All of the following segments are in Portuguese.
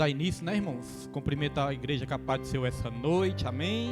dar início, né, irmãos? Cumprimentar a igreja com a paz do Senhor essa noite, amém?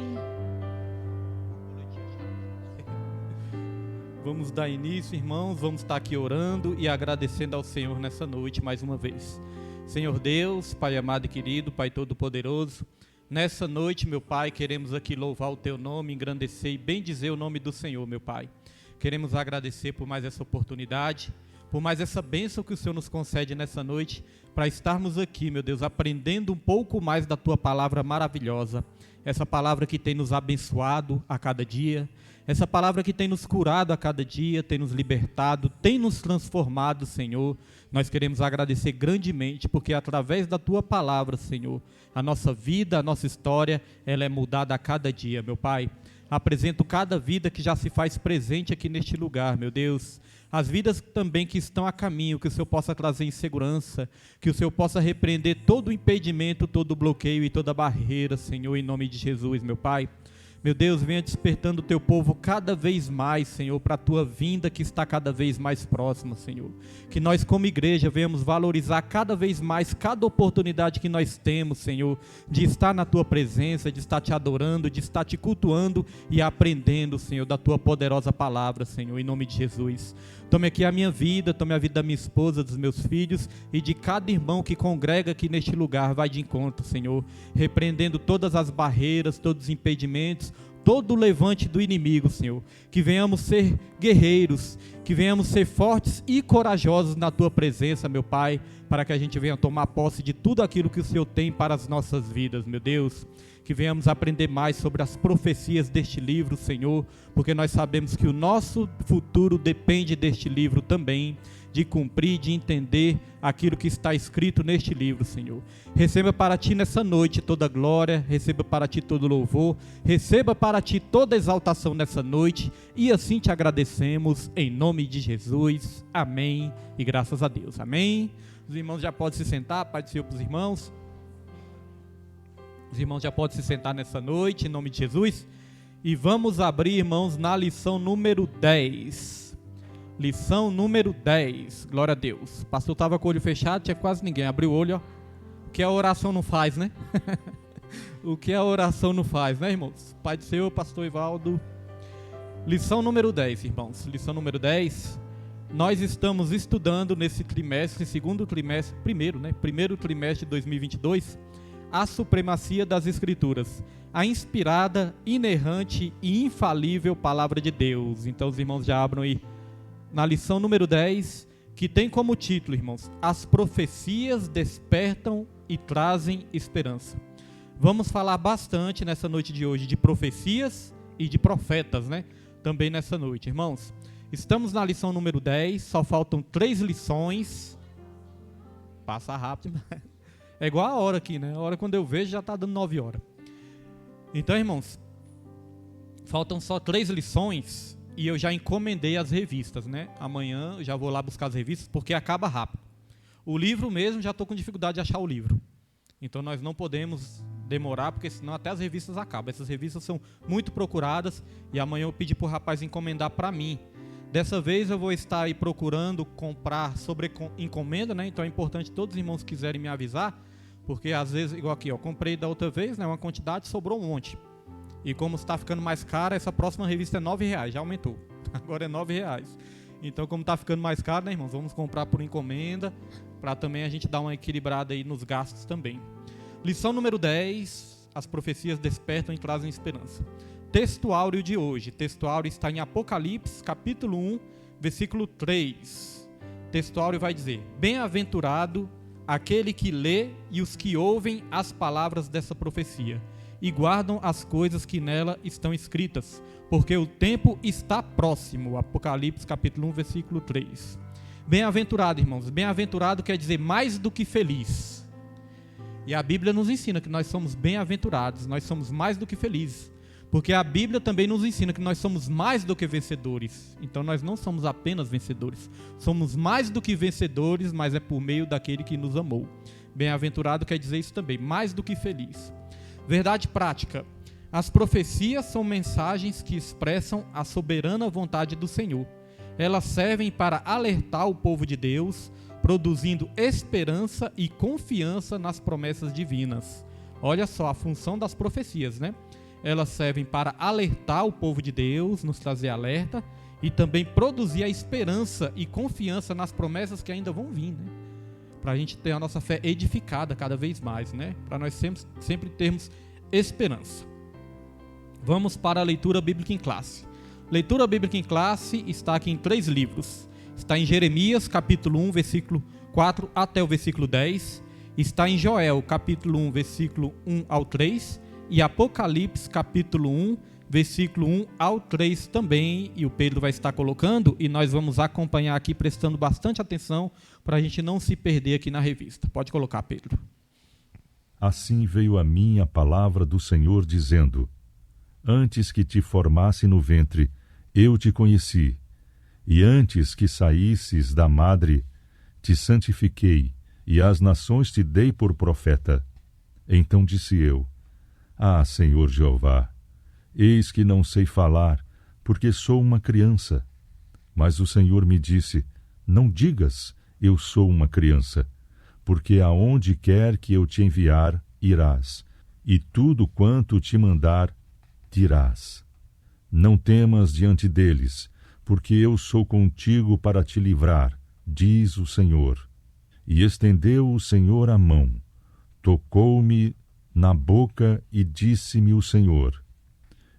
Vamos dar início, irmãos, vamos estar aqui orando e agradecendo ao Senhor nessa noite mais uma vez. Senhor Deus, Pai amado e querido, Pai todo-poderoso, nessa noite, meu Pai, queremos aqui louvar o Teu nome, engrandecer e bendizer o nome do Senhor, meu Pai. Queremos agradecer por mais essa oportunidade, por mais essa bênção que o Senhor nos concede nessa noite, para estarmos aqui, meu Deus, aprendendo um pouco mais da Tua palavra maravilhosa, essa palavra que tem nos abençoado a cada dia, essa palavra que tem nos curado a cada dia, tem nos libertado, tem nos transformado, Senhor. Nós queremos agradecer grandemente, porque através da Tua palavra, Senhor, a nossa vida, a nossa história, ela é mudada a cada dia, meu Pai. Apresento cada vida que já se faz presente aqui neste lugar, meu Deus. As vidas também que estão a caminho, que o Senhor possa trazer em segurança, que o Senhor possa repreender todo o impedimento, todo o bloqueio e toda barreira, Senhor, em nome de Jesus, meu Pai. Meu Deus, venha despertando o Teu povo cada vez mais, Senhor, para a Tua vinda que está cada vez mais próxima, Senhor. Que nós como igreja venhamos valorizar cada vez mais cada oportunidade que nós temos, Senhor, de estar na Tua presença, de estar Te adorando, de estar Te cultuando e aprendendo, Senhor, da Tua poderosa palavra, Senhor, em nome de Jesus. Tome aqui a minha vida, tome a vida da minha esposa, dos meus filhos e de cada irmão que congrega aqui neste lugar, vai de encontro, Senhor, repreendendo todas as barreiras, todos os impedimentos, todo o levante do inimigo, Senhor, que venhamos ser guerreiros, que venhamos ser fortes e corajosos na Tua presença, meu Pai, para que a gente venha tomar posse de tudo aquilo que o Senhor tem para as nossas vidas, meu Deus. Que venhamos aprender mais sobre as profecias deste livro, Senhor, porque nós sabemos que o nosso futuro depende deste livro também, de cumprir, de entender aquilo que está escrito neste livro, Senhor. Receba para Ti nessa noite toda glória, receba para Ti todo louvor, receba para Ti toda exaltação nessa noite, e assim Te agradecemos, em nome de Jesus, amém, e graças a Deus, amém. Os irmãos já podem se sentar, Pai do Senhor para os irmãos. Os irmãos já podem se sentar nessa noite, em nome de Jesus. E vamos abrir, irmãos, na lição número 10. Lição número 10. Glória a Deus. O pastor estava com o olho fechado, tinha quase ninguém. Abriu o olho, ó. O que a oração não faz, né? O que a oração não faz, né, irmãos? Pai do Senhor, pastor Ivaldo. Lição número 10, irmãos. Lição número 10. Nós estamos estudando nesse trimestre, primeiro trimestre de 2022, a supremacia das Escrituras, a inspirada, inerrante e infalível Palavra de Deus. Então os irmãos já abram aí na lição número 10, que tem como título, irmãos, as profecias despertam e trazem esperança. Vamos falar bastante nessa noite de hoje de profecias e de profetas, né? Também nessa noite, irmãos. Estamos na lição número 10, só faltam 3 lições. Passa rápido, é igual a hora aqui, né? A hora quando eu vejo já está dando 9 horas. Então, irmãos, faltam só 3 lições e eu já encomendei as revistas, né? Amanhã eu já vou lá buscar as revistas porque acaba rápido. O livro mesmo, já estou com dificuldade de achar o livro. Então nós não podemos demorar, porque senão até as revistas acabam. Essas revistas são muito procuradas e amanhã eu pedi para o rapaz encomendar para mim. Dessa vez eu vou estar aí procurando comprar sobre encomenda, né? Então é importante todos os irmãos que quiserem me avisar, porque às vezes, igual aqui, ó, comprei da outra vez, né, uma quantidade, sobrou um monte. E como está ficando mais cara, essa próxima revista é R$9, já aumentou. Agora é R$9. Então, como está ficando mais caro, né, irmãos, vamos comprar por encomenda, para também a gente dar uma equilibrada aí nos gastos também. Lição número 10, as profecias despertam e trazem esperança. Texto áureo de hoje. Texto áureo está em Apocalipse, capítulo 1, versículo 3. Texto áureo vai dizer: bem-aventurado aquele que lê e os que ouvem as palavras dessa profecia e guardam as coisas que nela estão escritas, porque o tempo está próximo. Apocalipse, capítulo 1, versículo 3. Bem-aventurado, irmãos. Bem-aventurado quer dizer mais do que feliz. E a Bíblia nos ensina que nós somos bem-aventurados, nós somos mais do que felizes. Porque a Bíblia também nos ensina que nós somos mais do que vencedores. Então nós não somos apenas vencedores. Somos mais do que vencedores, mas é por meio daquele que nos amou. Bem-aventurado quer dizer isso também, mais do que feliz. Verdade prática. As profecias são mensagens que expressam a soberana vontade do Senhor. Elas servem para alertar o povo de Deus, produzindo esperança e confiança nas promessas divinas. Olha só a função das profecias, né? Elas servem para alertar o povo de Deus, nos trazer alerta, e também produzir a esperança e confiança nas promessas que ainda vão vir, né? Para a gente ter a nossa fé edificada cada vez mais, né? Para nós sempre termos esperança. Vamos para a leitura bíblica em classe. Leitura bíblica em classe está aqui em 3 livros. Está em Jeremias, capítulo 1, versículo 4 até o versículo 10. Está em Joel, capítulo 1, versículo 1 ao 3. E Apocalipse, capítulo 1, versículo 1 ao 3 também. E o Pedro vai estar colocando e nós vamos acompanhar aqui prestando bastante atenção para a gente não se perder aqui na revista. Pode colocar, Pedro. Assim veio a mim a palavra do Senhor dizendo: Antes que te formasse no ventre, eu te conheci. E antes que saísses da madre, te santifiquei, e às nações te dei por profeta. Então disse eu: Ah, Senhor Jeová, eis que não sei falar, porque sou uma criança. Mas o Senhor me disse: Não digas, eu sou uma criança, porque aonde quer que eu te enviar, irás, e tudo quanto te mandar, dirás. Não temas diante deles, porque eu sou contigo para te livrar, diz o Senhor. E estendeu o Senhor a mão, tocou-me na boca e disse-me o Senhor: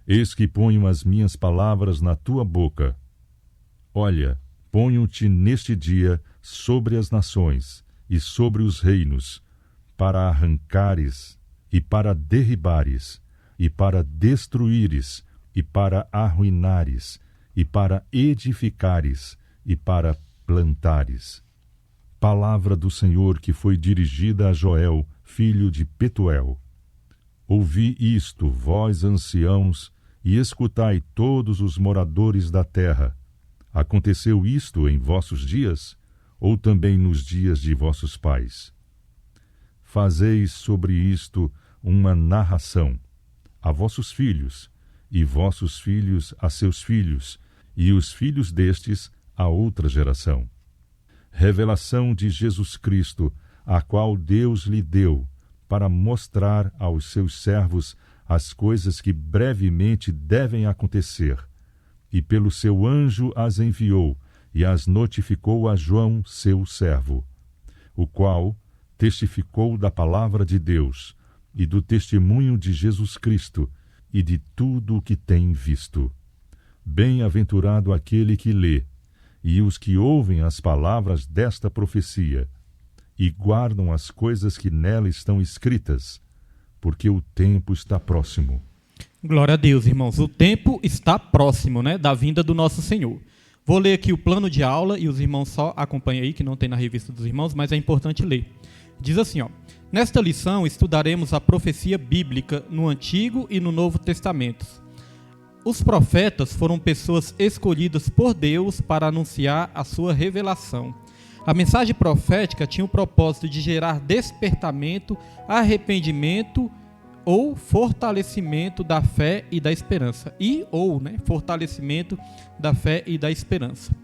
Eis que ponho as minhas palavras na tua boca. Olha, ponho-te neste dia sobre as nações e sobre os reinos, para arrancares e para derribares, e para destruíres, e para arruinares, e para edificares, e para plantares. Palavra do Senhor que foi dirigida a Joel, filho de Petuel. Ouvi isto, vós anciãos, e escutai todos os moradores da terra. Aconteceu isto em vossos dias, ou também nos dias de vossos pais? Fazeis sobre isto uma narração a vossos filhos, e vossos filhos a seus filhos, e os filhos destes a outra geração. Revelação de Jesus Cristo, a qual Deus lhe deu, para mostrar aos seus servos as coisas que brevemente devem acontecer. E pelo seu anjo as enviou, e as notificou a João, seu servo, o qual testificou da palavra de Deus, e do testemunho de Jesus Cristo, e de tudo o que tem visto. Bem-aventurado aquele que lê, e os que ouvem as palavras desta profecia, e guardam as coisas que nela estão escritas, porque o tempo está próximo. Glória a Deus, irmãos. O tempo está próximo, né, da vinda do nosso Senhor. Vou ler aqui o plano de aula, e os irmãos só acompanhem aí, que não tem na revista dos irmãos, mas é importante ler. Diz assim, ó: Nesta lição estudaremos a profecia bíblica no Antigo e no Novo Testamento. Os profetas foram pessoas escolhidas por Deus para anunciar a sua revelação. A mensagem profética tinha o propósito de gerar despertamento, arrependimento ou fortalecimento da fé e da esperança. Fortalecimento da fé e da esperança.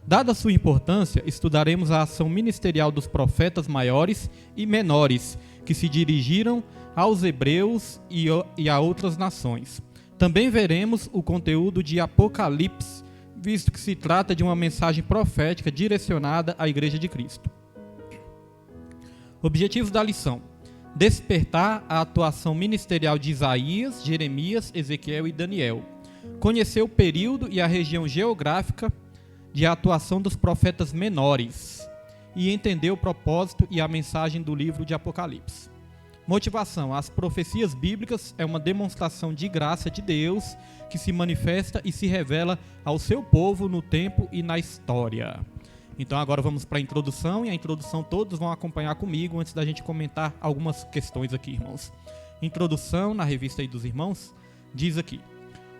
Dada a sua importância, estudaremos a ação ministerial dos profetas maiores e menores, que se dirigiram aos hebreus e a outras nações. Também veremos o conteúdo de Apocalipse, visto que se trata de uma mensagem profética direcionada à Igreja de Cristo. Objetivos da lição: despertar a atuação ministerial de Isaías, Jeremias, Ezequiel e Daniel. Conhecer o período e a região geográfica de atuação dos profetas menores e entender o propósito e a mensagem do livro de Apocalipse. Motivação: as profecias bíblicas é uma demonstração de graça de Deus que se manifesta e se revela ao seu povo no tempo e na história. Então agora vamos para a introdução, e a introdução todos vão acompanhar comigo antes da gente comentar algumas questões aqui, irmãos. Introdução na revista aí dos irmãos, diz aqui: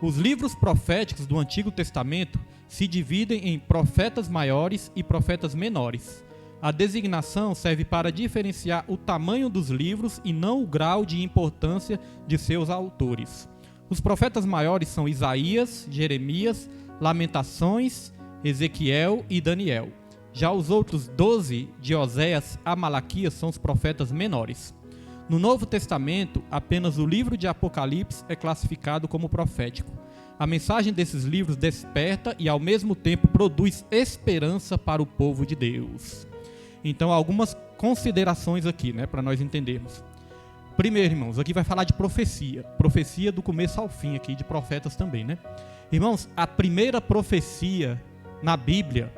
os livros proféticos do Antigo Testamento se dividem em profetas maiores e profetas menores. A designação serve para diferenciar o tamanho dos livros e não o grau de importância de seus autores. Os profetas maiores são Isaías, Jeremias, Lamentações, Ezequiel e Daniel. Já os outros 12, de Oséias a Malaquias, são os profetas menores. No Novo Testamento, apenas o livro de Apocalipse é classificado como profético. A mensagem desses livros desperta e, ao mesmo tempo, produz esperança para o povo de Deus. Então, algumas considerações aqui, para nós entendermos. Primeiro, irmãos, aqui vai falar de profecia. Profecia do começo ao fim aqui, de profetas também, Irmãos, a primeira profecia na Bíblia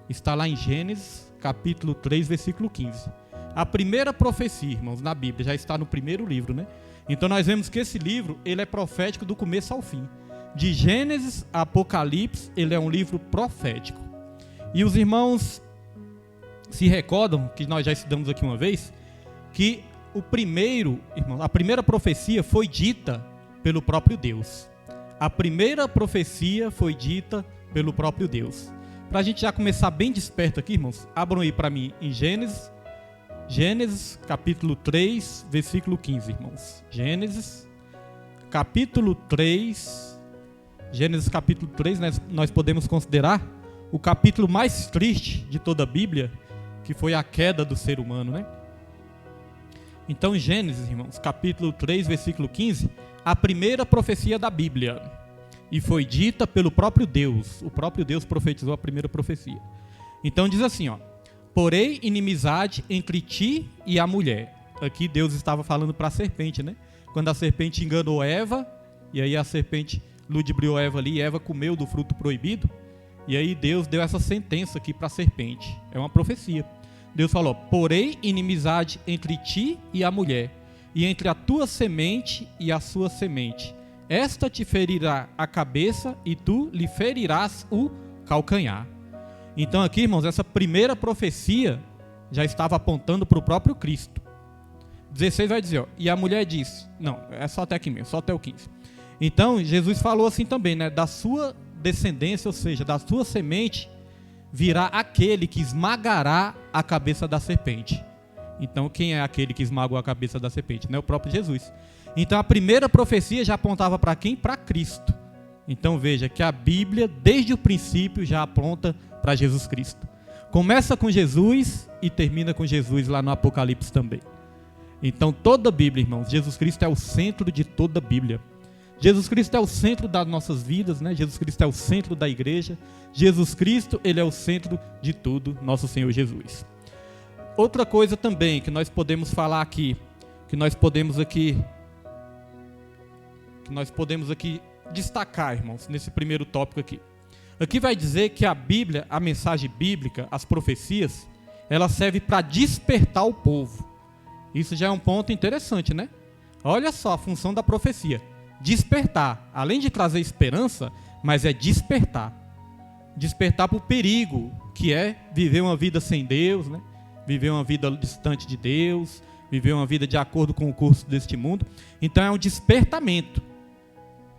está lá em Gênesis, capítulo 3, versículo 15. A primeira profecia, irmãos, na Bíblia já está no primeiro livro, Então nós vemos que esse livro, ele é profético do começo ao fim. De Gênesis a Apocalipse, ele é um livro profético. E os irmãos se recordam, que nós já estudamos aqui uma vez, que a primeira profecia foi dita pelo próprio Deus. A primeira profecia foi dita pelo próprio Deus. Para a gente já começar bem desperto aqui, irmãos, abram aí para mim em Gênesis capítulo 3, versículo 15, irmãos. Gênesis capítulo 3, nós podemos considerar o capítulo mais triste de toda a Bíblia, que foi a queda do ser humano, Então, Gênesis, irmãos, capítulo 3, versículo 15, a primeira profecia da Bíblia. E foi dita pelo próprio Deus. O próprio Deus profetizou a primeira profecia. Então diz assim, porém inimizade entre ti e a mulher. Aqui Deus estava falando para a serpente, Quando a serpente enganou Eva, e aí a serpente ludibriou Eva ali, e Eva comeu do fruto proibido, e aí Deus deu essa sentença aqui para a serpente. É uma profecia. Deus falou, porém inimizade entre ti e a mulher, e entre a tua semente e a sua semente. Esta te ferirá a cabeça e tu lhe ferirás o calcanhar. Então aqui, irmãos, essa primeira profecia já estava apontando para o próprio Cristo. 16 vai dizer, e a mulher disse, não, é só até aqui mesmo, só até o 15. Então Jesus falou assim também, da sua descendência, ou seja, da sua semente, virá aquele que esmagará a cabeça da serpente. Então quem é aquele que esmagou a cabeça da serpente? O próprio Jesus. Então a primeira profecia já apontava para quem? Para Cristo. Então veja que a Bíblia, desde o princípio, já aponta para Jesus Cristo. Começa com Jesus e termina com Jesus lá no Apocalipse também. Então toda a Bíblia, irmãos, Jesus Cristo é o centro de toda a Bíblia. Jesus Cristo é o centro das nossas vidas, Jesus Cristo é o centro da igreja. Jesus Cristo, ele é o centro de tudo, nosso Senhor Jesus. Outra coisa também que nós podemos falar aqui, que nós podemos aqui destacar, irmãos, nesse primeiro tópico aqui. Aqui vai dizer que a Bíblia, a mensagem bíblica, as profecias, ela serve para despertar o povo. Isso já é um ponto interessante, Olha só a função da profecia. Despertar, além de trazer esperança, mas é despertar. Despertar para o perigo, que é viver uma vida sem Deus, Viver uma vida distante de Deus, viver uma vida de acordo com o curso deste mundo. Então é um despertamento.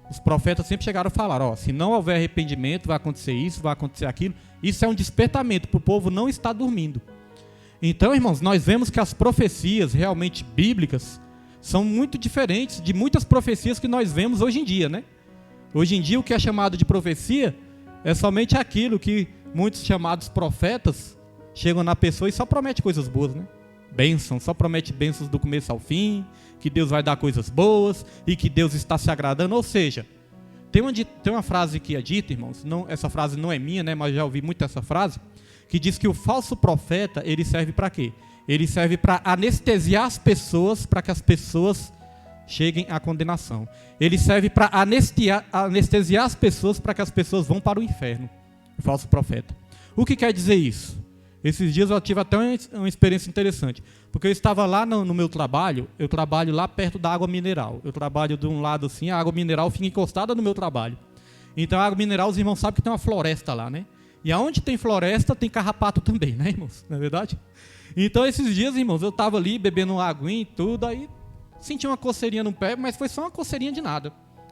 Os profetas sempre chegaram a falar, se não houver arrependimento, vai acontecer isso, vai acontecer aquilo. Isso é um despertamento para o povo não estar dormindo. Então, irmãos, nós vemos que as profecias realmente bíblicas são muito diferentes de muitas profecias que nós vemos hoje em dia, Hoje em dia o que é chamado de profecia é somente aquilo que muitos chamados profetas chegam na pessoa e só promete coisas boas, Bênção, só promete bênçãos do começo ao fim, que Deus vai dar coisas boas e que Deus está se agradando. Ou seja, tem uma frase que é dita, irmãos, essa frase não é minha, mas já ouvi muito essa frase, que diz que o falso profeta, ele serve para quê? Ele serve para anestesiar as pessoas, para que as pessoas cheguem à condenação. Ele serve para anestesiar as pessoas, para que as pessoas vão para o inferno. O falso profeta. O que quer dizer isso? Esses dias eu tive até uma experiência interessante, porque eu estava lá no meu trabalho, eu trabalho lá perto da água mineral. Eu trabalho de um lado assim, a água mineral fica encostada no meu trabalho. Então a água mineral, os irmãos sabem que tem uma floresta lá, E aonde tem floresta, tem carrapato também, irmãos? Não é verdade? Então esses dias, irmãos, eu estava ali bebendo uma aguinha e tudo, aí senti uma coceirinha no pé, mas foi só uma coceirinha de nada.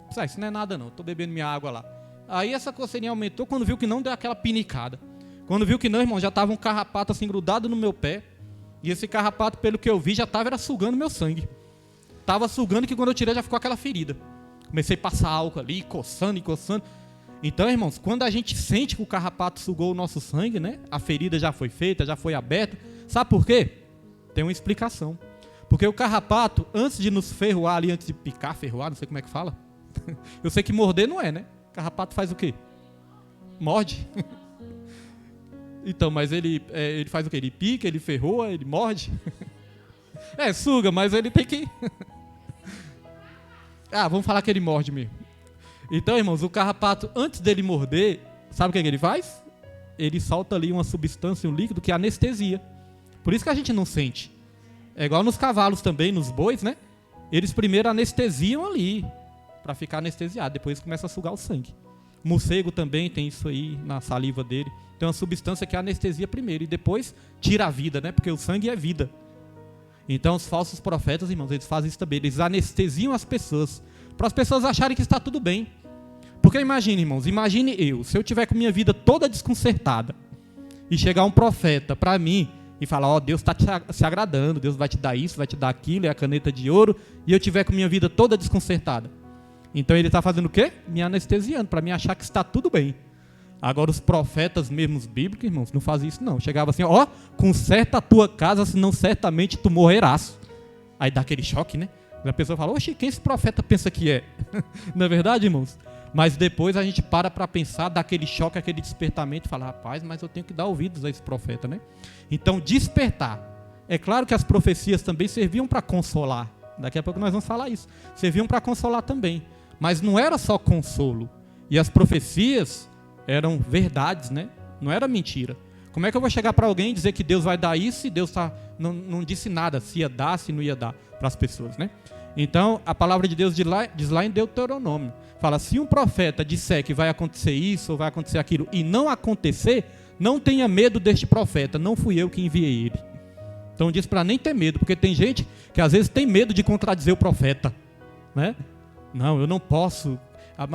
Isso não é nada não, estou bebendo minha água lá. Aí essa coceirinha aumentou, quando viu que não, deu aquela pinicada. Quando viu que não, irmão, já estava um carrapato assim grudado no meu pé. E esse carrapato, pelo que eu vi, já estava sugando meu sangue. Estava sugando que quando eu tirei já ficou aquela ferida. Comecei a passar álcool ali, coçando e coçando. Então, irmãos, quando a gente sente que o carrapato sugou o nosso sangue, né? A ferida já foi feita, já foi aberta. Sabe por quê? Tem uma explicação. Porque o carrapato, antes de nos ferroar ali, antes de picar, ferroar, não sei como é que fala. Eu sei que morder não é, né? Carrapato faz o quê? Morde. Então, mas ele faz o quê? Ele pica, ele ferroa, ele morde. Suga, mas ele tem que... vamos falar que ele morde mesmo. Então, irmãos, o carrapato, antes dele morder, sabe o que ele faz? Ele solta ali uma substância, um líquido, que é anestesia. Por isso que a gente não sente. É igual nos cavalos também, nos bois, né? Eles primeiro anestesiam ali, para ficar anestesiado. Depois começa a sugar o sangue. O morcego também tem isso aí na saliva dele. Tem uma substância que anestesia primeiro e depois tira a vida, né? Porque o sangue é vida. Então, os falsos profetas, irmãos, eles fazem isso também. Eles anestesiam as pessoas, para as pessoas acharem que está tudo bem. Porque imagine, irmãos, se eu tiver com minha vida toda desconcertada e chegar um profeta para mim e falar, Deus está se agradando, Deus vai te dar isso, vai te dar aquilo, é a caneta de ouro, e eu tiver com minha vida toda desconcertada. Então ele está fazendo o quê? Me anestesiando, para me achar que está tudo bem. Agora os profetas mesmo bíblicos, irmãos, não fazem isso não. Chegava assim, conserta a tua casa, senão certamente tu morrerás. Aí dá aquele choque, né? A pessoa fala, quem esse profeta pensa que é? Não é verdade, irmãos? Mas depois a gente para pensar, dá aquele choque, aquele despertamento e fala, rapaz, mas eu tenho que dar ouvidos a esse profeta, né? Então, despertar. É claro que as profecias também serviam para consolar. Daqui a pouco nós vamos falar isso. Serviam para consolar também. Mas não era só consolo. E as profecias eram verdades, né? Não era mentira. Como é que eu vou chegar para alguém e dizer que Deus vai dar isso e Deus não disse nada, se ia dar, se não ia dar para as pessoas, né? Então, a palavra de Deus diz lá em Deuteronômio, fala, se um profeta disser que vai acontecer isso ou vai acontecer aquilo e não acontecer, não tenha medo deste profeta, não fui eu que enviei ele. Então diz para nem ter medo, porque tem gente que às vezes tem medo de contradizer o profeta, né? Não, eu não posso.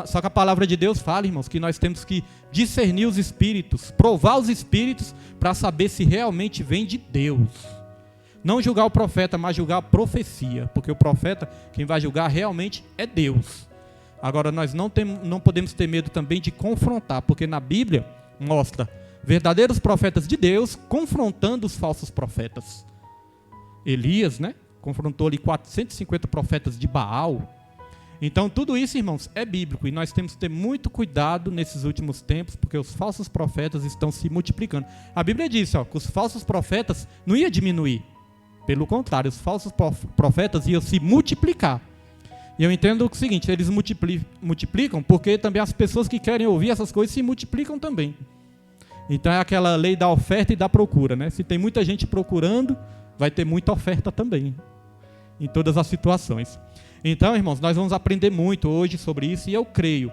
Só que a palavra de Deus fala, irmãos, que nós temos que discernir os espíritos, provar os espíritos para saber se realmente vem de Deus. Não julgar o profeta, mas julgar a profecia, porque o profeta, quem vai julgar realmente é Deus. Agora, nós não podemos ter medo também de confrontar, porque na Bíblia mostra verdadeiros profetas de Deus confrontando os falsos profetas. Elias, né, confrontou ali 450 profetas de Baal. Então, tudo isso, irmãos, é bíblico, e nós temos que ter muito cuidado nesses últimos tempos, porque os falsos profetas estão se multiplicando. A Bíblia diz que os falsos profetas não iam diminuir. Pelo contrário, os falsos profetas iam se multiplicar. E eu entendo o seguinte, eles multiplicam porque também as pessoas que querem ouvir essas coisas se multiplicam também. Então é aquela lei da oferta e da procura, né? Se tem muita gente procurando, vai ter muita oferta também, em todas as situações. Então, irmãos, nós vamos aprender muito hoje sobre isso, e eu creio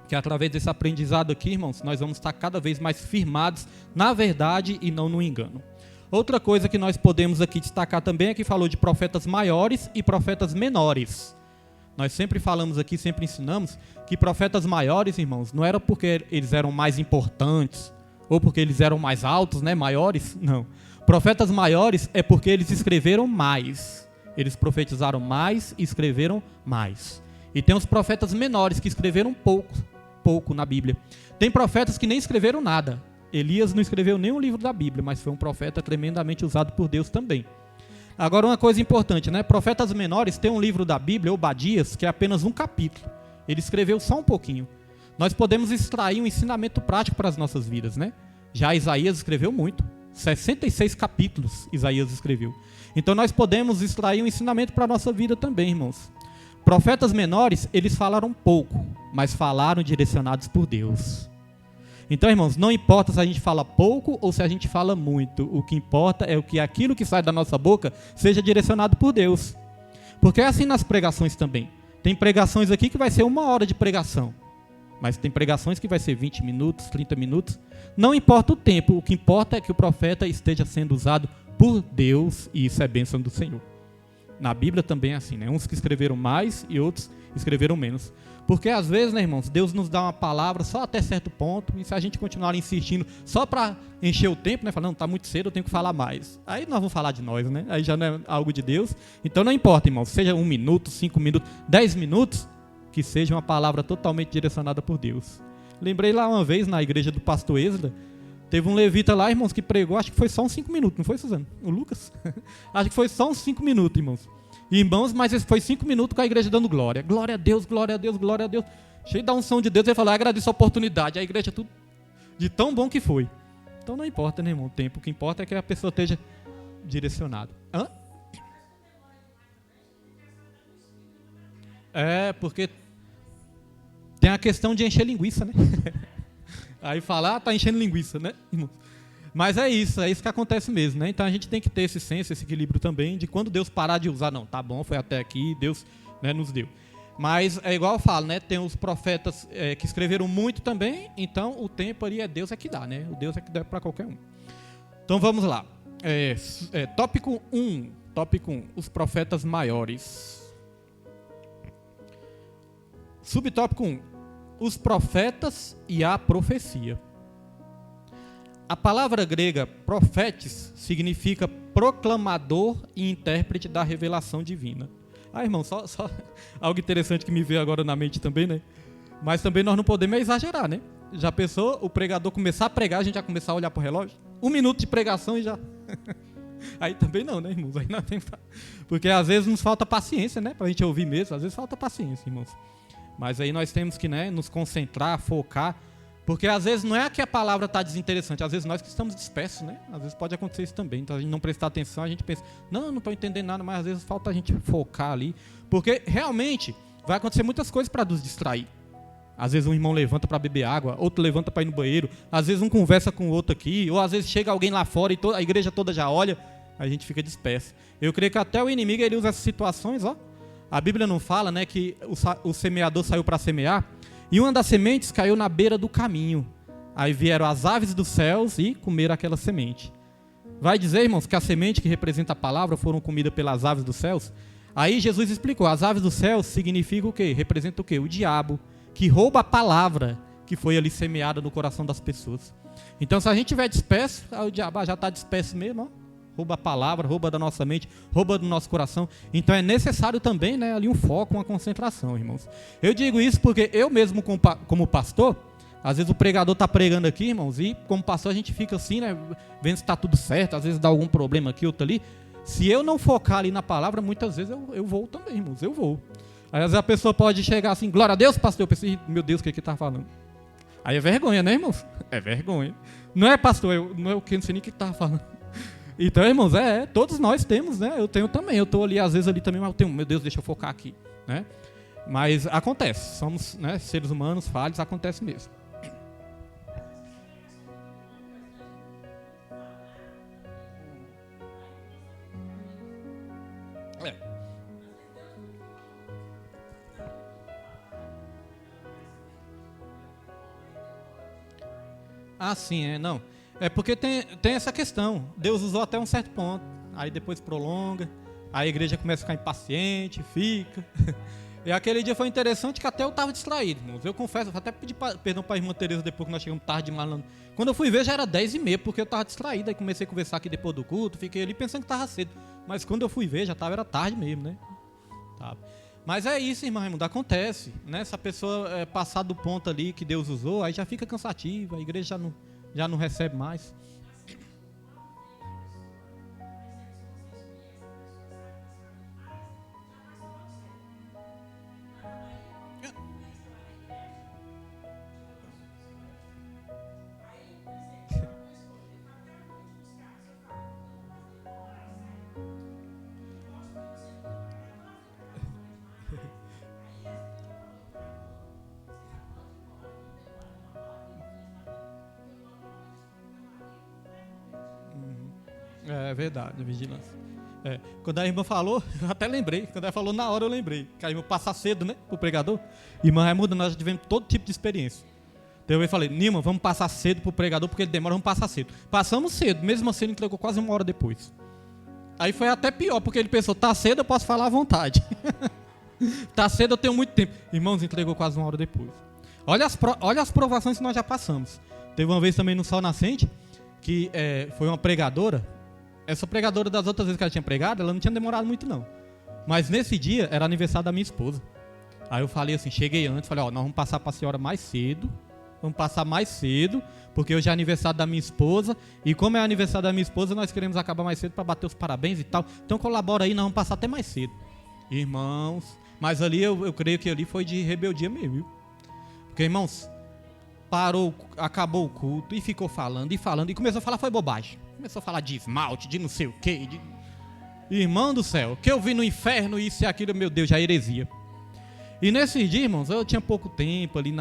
que através desse aprendizado aqui, irmãos, nós vamos estar cada vez mais firmados na verdade e não no engano. Outra coisa que nós podemos aqui destacar também é que falou de profetas maiores e profetas menores. Nós sempre falamos aqui, sempre ensinamos que profetas maiores, irmãos, não era porque eles eram mais importantes ou porque eles eram mais altos, né, maiores, não. Profetas maiores é porque eles escreveram mais. Eles profetizaram mais e escreveram mais. E tem os profetas menores que escreveram pouco na Bíblia. Tem profetas que nem escreveram nada. Elias não escreveu nenhum livro da Bíblia, mas foi um profeta tremendamente usado por Deus também. Agora, uma coisa importante, né? Profetas menores têm um livro da Bíblia, Obadias, que é apenas um capítulo. Ele escreveu só um pouquinho. Nós podemos extrair um ensinamento prático para as nossas vidas, né? Já Isaías escreveu muito. 66 capítulos Isaías escreveu. Então nós podemos extrair um ensinamento para a nossa vida também, irmãos. Profetas menores, eles falaram pouco, mas falaram direcionados por Deus. Então, irmãos, não importa se a gente fala pouco ou se a gente fala muito. O que importa é que aquilo que sai da nossa boca seja direcionado por Deus. Porque é assim nas pregações também. Tem pregações aqui que vai ser 1 hora de pregação. Mas tem pregações que vai ser 20 minutos, 30 minutos. Não importa o tempo, o que importa é que o profeta esteja sendo usado por Deus, e isso é bênção do Senhor. Na Bíblia também é assim, né? Uns que escreveram mais e outros escreveram menos. Porque às vezes, né, irmãos, Deus nos dá uma palavra só até certo ponto, e se a gente continuar insistindo só para encher o tempo, né, falando, está muito cedo, eu tenho que falar mais. Aí nós vamos falar de nós, né? Aí já não é algo de Deus. Então não importa, irmãos, seja 1 minuto, 5 minutos, 10 minutos, que seja uma palavra totalmente direcionada por Deus. Lembrei lá uma vez, na igreja do pastor Êxodo, teve um levita lá, irmãos, que pregou, acho que foi só uns 5 minutos, não foi, Suzano? O Lucas? Acho que foi só uns 5 minutos, irmãos. Irmãos, mas esse foi 5 minutos com a igreja dando glória. Glória a Deus, glória a Deus, glória a Deus. Cheio da unção de Deus, ele falou, agradeço a oportunidade. A igreja tudo de tão bom que foi. Então não importa, né, irmão, o tempo. O que importa é que a pessoa esteja direcionada. Hã? É, porque tem a questão de encher linguiça, né? Aí falar, tá enchendo linguiça, né, irmão? Mas é isso que acontece mesmo, né? Então a gente tem que ter esse senso, esse equilíbrio também, de quando Deus parar de usar, não, tá bom, foi até aqui, Deus, né, nos deu. Mas é igual eu falo, né? Tem os profetas que escreveram muito também, então o tempo ali é Deus é que dá, né? O Deus é que dá para qualquer um. Então vamos lá. Tópico 1, os profetas maiores. Subtópico 1, os profetas e a profecia. A palavra grega profetes significa proclamador e intérprete da revelação divina. Ah, irmão, só algo interessante que me veio agora na mente também, né? Mas também nós não podemos exagerar, né? Já pensou o pregador começar a pregar, a gente já começar a olhar para o relógio? 1 minuto de pregação e já... Aí também não, né, irmãos? Aí não tem... Porque às vezes nos falta paciência, né? Pra gente ouvir mesmo, às vezes falta paciência, irmãos. Mas aí nós temos que, né, nos concentrar, focar, porque às vezes não é que a palavra está desinteressante, às vezes nós que estamos dispersos, né? Às vezes pode acontecer isso também, então a gente não prestar atenção, a gente pensa, não estou entendendo nada, mas às vezes falta a gente focar ali, porque realmente vai acontecer muitas coisas para nos distrair. Às vezes um irmão levanta para beber água, outro levanta para ir no banheiro, às vezes um conversa com o outro aqui, ou às vezes chega alguém lá fora e a igreja toda já olha, a gente fica disperso. Eu creio que até o inimigo ele usa essas situações, ó. A Bíblia não fala, né, que o semeador saiu para semear e uma das sementes caiu na beira do caminho. Aí vieram as aves dos céus e comeram aquela semente. Vai dizer, irmãos, que a semente que representa a palavra foram comidas pelas aves dos céus? Aí Jesus explicou, as aves dos céus significam o quê? Representa o quê? O diabo, que rouba a palavra que foi ali semeada no coração das pessoas. Então, se a gente estiver disperso, o diabo já está disperso mesmo, ó. Rouba a palavra, rouba da nossa mente, rouba do nosso coração. Então é necessário também, né, ali um foco, uma concentração, irmãos. Eu digo isso porque eu mesmo, como pastor, às vezes o pregador está pregando aqui, irmãos, e como pastor a gente fica assim, né, vendo se está tudo certo, às vezes dá algum problema aqui, outro ali. Se eu não focar ali na palavra, muitas vezes eu vou também, irmãos, eu vou. Aí às vezes a pessoa pode chegar assim, glória a Deus, pastor, eu pensei, meu Deus, o que ele está falando? Aí é vergonha, né, irmãos? É vergonha. Não é, pastor, não é o que, não sei nem o que estava falando. Então, irmãos, todos nós temos, né? Eu tenho também, eu estou ali, às vezes ali também, mas eu tenho, meu Deus, deixa eu focar aqui, né? Mas acontece, somos, né, seres humanos, falhos, acontece mesmo. Ah, sim, não. É porque tem essa questão. Deus usou até um certo ponto. Aí depois prolonga. Aí a igreja começa a ficar impaciente, fica. E aquele dia foi interessante que até eu estava distraído, irmãos. Eu confesso, eu até pedi perdão para a irmã Tereza depois que nós chegamos tarde demais. Quando eu fui ver já era 10h30, porque eu estava distraído. Aí comecei a conversar aqui depois do culto, fiquei ali pensando que estava cedo. Mas quando eu fui ver, era tarde mesmo, né? Tá. Mas é isso, irmão Raimundo, acontece, né? Se a pessoa passar do ponto ali que Deus usou, aí já fica cansativa, a igreja já não recebe mais. É verdade, a vigilância. Quando a irmã falou, eu até lembrei. Quando ela falou, na hora eu lembrei. Que a irmã passa cedo, né, pro pregador. Irmã Raimundo, nós já tivemos todo tipo de experiência. Então eu falei, Nilma, vamos passar cedo pro pregador, porque ele demora, vamos passar cedo. Passamos cedo, mesmo assim ele entregou quase 1 hora depois. Aí foi até pior, porque ele pensou, tá cedo, eu posso falar à vontade. Tá cedo, eu tenho muito tempo. Irmãos, entregou quase 1 hora depois. Olha as provações que nós já passamos. Teve uma vez também no Sol Nascente, que foi uma pregadora. Essa pregadora, das outras vezes que ela tinha pregado, ela não tinha demorado muito não. Mas nesse dia era aniversário da minha esposa. Aí eu falei assim, cheguei antes, falei, ó, nós vamos passar para a senhora mais cedo, porque hoje é aniversário da minha esposa, e como é aniversário da minha esposa, nós queremos acabar mais cedo para bater os parabéns e tal, então colabora aí, nós vamos passar até mais cedo. Irmãos, mas ali eu creio que ali foi de rebeldia mesmo, viu? Porque, irmãos, acabou o culto e ficou falando, e começou a falar, foi bobagem. Começou a falar de esmalte, de não sei o quê, Irmão do céu, que eu vi no inferno, isso e aquilo, meu Deus, já heresia. E nesses dias, irmãos, eu tinha pouco tempo ali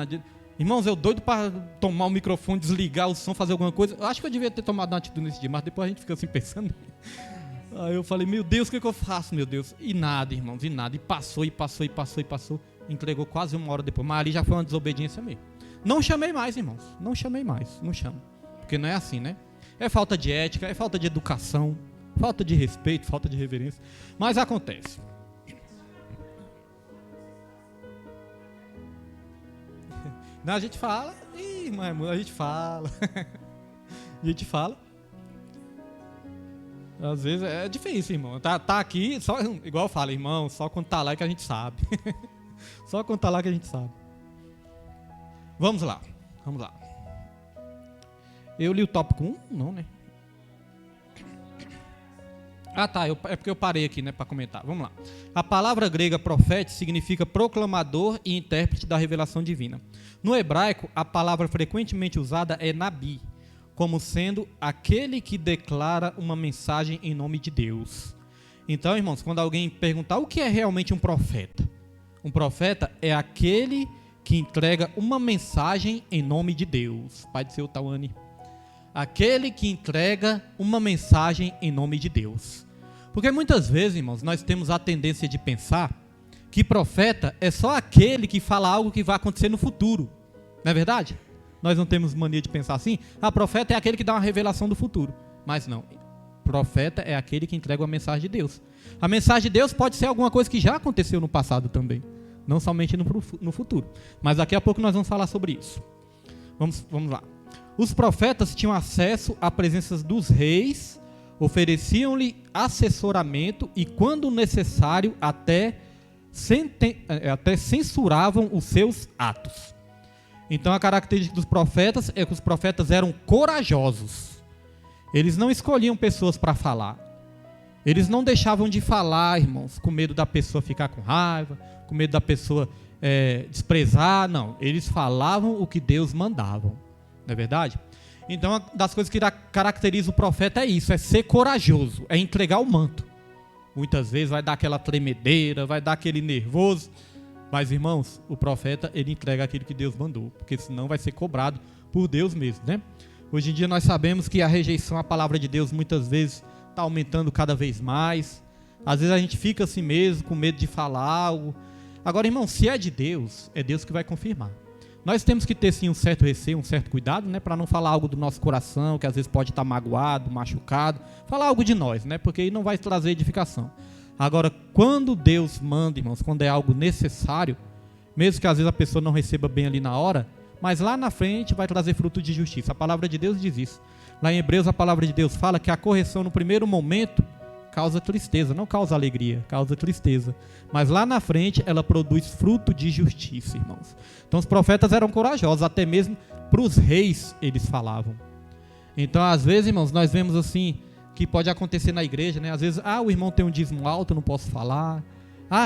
Irmãos, eu doido para tomar o microfone, desligar o som, fazer alguma coisa. Eu acho que eu devia ter tomado uma atitude nesse dia, mas depois a gente fica assim pensando. Aí eu falei, meu Deus, o que eu faço, meu Deus? E nada, irmãos, e nada. E passou. Entregou quase 1 hora depois. Mas ali já foi uma desobediência mesmo. Não chamei mais, irmãos. Não chamo. Porque não é assim, né? É falta de ética, é falta de educação, falta de respeito, falta de reverência. Mas acontece. Não, a gente fala, a gente fala. A gente fala. Às vezes é difícil, irmão. Tá aqui, só, igual eu falo, irmão, só quando tá lá que a gente sabe. Só quando tá lá que a gente sabe. Vamos lá. Eu li o tópico 1? Não, né? Ah, tá, é porque eu parei aqui, né, para comentar. Vamos lá. A palavra grega profeta significa proclamador e intérprete da revelação divina. No hebraico, a palavra frequentemente usada é nabi, como sendo aquele que declara uma mensagem em nome de Deus. Então, irmãos, quando alguém perguntar o que é realmente um profeta é aquele que entrega uma mensagem em nome de Deus. Pai do seu Tawane. Aquele que entrega uma mensagem em nome de Deus. Porque muitas vezes, irmãos, nós temos a tendência de pensar que profeta é só aquele que fala algo que vai acontecer no futuro. Não é verdade? Nós não temos mania de pensar assim. Profeta é aquele que dá uma revelação do futuro. Mas não. Profeta é aquele que entrega uma mensagem de Deus. A mensagem de Deus pode ser alguma coisa que já aconteceu no passado também. Não somente no futuro. Mas daqui a pouco nós vamos falar sobre isso. Vamos lá. Os profetas tinham acesso à presença dos reis, ofereciam-lhe assessoramento e, quando necessário, até censuravam os seus atos. Então, a característica dos profetas é que os profetas eram corajosos. Eles não escolhiam pessoas para falar. Eles não deixavam de falar, irmãos, com medo da pessoa ficar com raiva, com medo da pessoa desprezar. Não, eles falavam o que Deus mandava. Não é verdade? Então, uma das coisas que caracteriza o profeta é isso, é ser corajoso, é entregar o manto. Muitas vezes vai dar aquela tremedeira, vai dar aquele nervoso. Mas, irmãos, o profeta, ele entrega aquilo que Deus mandou, porque senão vai ser cobrado por Deus mesmo, né? Hoje em dia nós sabemos que a rejeição à palavra de Deus muitas vezes está aumentando cada vez mais. Às vezes a gente fica assim mesmo, com medo de falar algo. Agora, irmão, se é de Deus, é Deus que vai confirmar. Nós temos que ter sim um certo receio, um certo cuidado, né, para não falar algo do nosso coração, que às vezes pode estar magoado, machucado, falar algo de nós, né, porque aí não vai trazer edificação. Agora, quando Deus manda, irmãos, quando é algo necessário, mesmo que às vezes a pessoa não receba bem ali na hora, mas lá na frente vai trazer fruto de justiça. A palavra de Deus diz isso. Lá em Hebreus a palavra de Deus fala que a correção no primeiro momento causa tristeza, não causa alegria, causa tristeza. Mas lá na frente ela produz fruto de justiça, irmãos. Então os profetas eram corajosos, até mesmo para os reis eles falavam. Então às vezes, irmãos, nós vemos assim, que pode acontecer na igreja, né? Às vezes, o irmão tem um dízimo alto, eu não posso falar.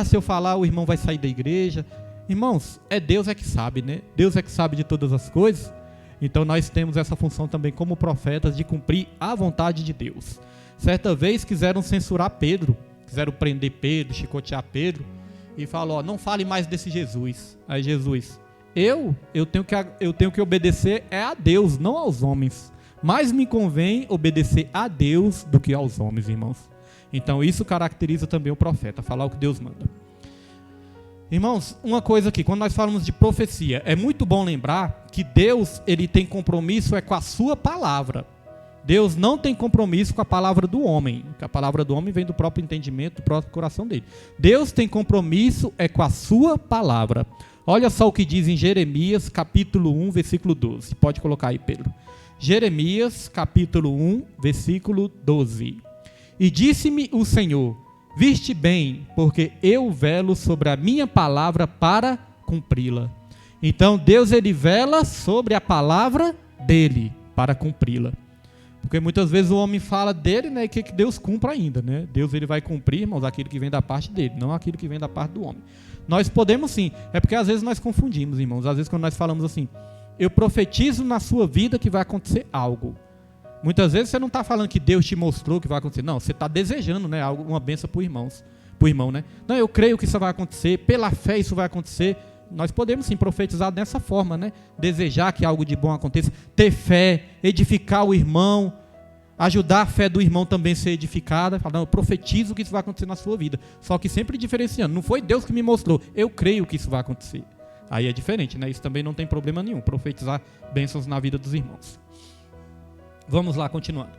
Se eu falar, o irmão vai sair da igreja. Irmãos, Deus é que sabe, né? Deus é que sabe de todas as coisas. Então nós temos essa função também como profetas de cumprir a vontade de Deus. Certa vez quiseram censurar Pedro, quiseram prender Pedro, chicotear Pedro, e falou, não fale mais desse Jesus. Aí Jesus, eu tenho que obedecer a Deus, não aos homens. Mais me convém obedecer a Deus do que aos homens, irmãos. Então isso caracteriza também o profeta, falar o que Deus manda. Irmãos, uma coisa aqui, quando nós falamos de profecia, é muito bom lembrar que Deus, ele tem compromisso com a sua palavra. Deus não tem compromisso com a palavra do homem, que a palavra do homem vem do próprio entendimento, do próprio coração dele. Deus tem compromisso com a sua palavra. Olha só o que diz em Jeremias, capítulo 1, versículo 12. Pode colocar aí, Pedro. Jeremias, capítulo 1, versículo 12. E disse-me o Senhor, Viste bem, porque eu velo sobre a minha palavra para cumpri-la. Então Deus ele vela sobre a palavra dele para cumpri-la. Porque muitas vezes o homem fala dele, né, e que Deus cumpra ainda, né? Deus ele vai cumprir, irmãos, aquilo que vem da parte dele, não aquilo que vem da parte do homem. Nós podemos sim, é porque às vezes nós confundimos, irmãos. Às vezes quando nós falamos assim, eu profetizo na sua vida que vai acontecer algo. Muitas vezes você não está falando que Deus te mostrou que vai acontecer. Não, você está desejando, né, algo, uma bênção para o irmão, né? Não, eu creio que isso vai acontecer, pela fé isso vai acontecer. Nós podemos sim profetizar dessa forma, né? Desejar que algo de bom aconteça, ter fé, edificar o irmão, ajudar a fé do irmão também a ser edificada. Falar, não, eu profetizo que isso vai acontecer na sua vida. Só que sempre diferenciando, não foi Deus que me mostrou, eu creio que isso vai acontecer. Aí é diferente, né? Isso também não tem problema nenhum, profetizar bênçãos na vida dos irmãos. Vamos lá, continuando.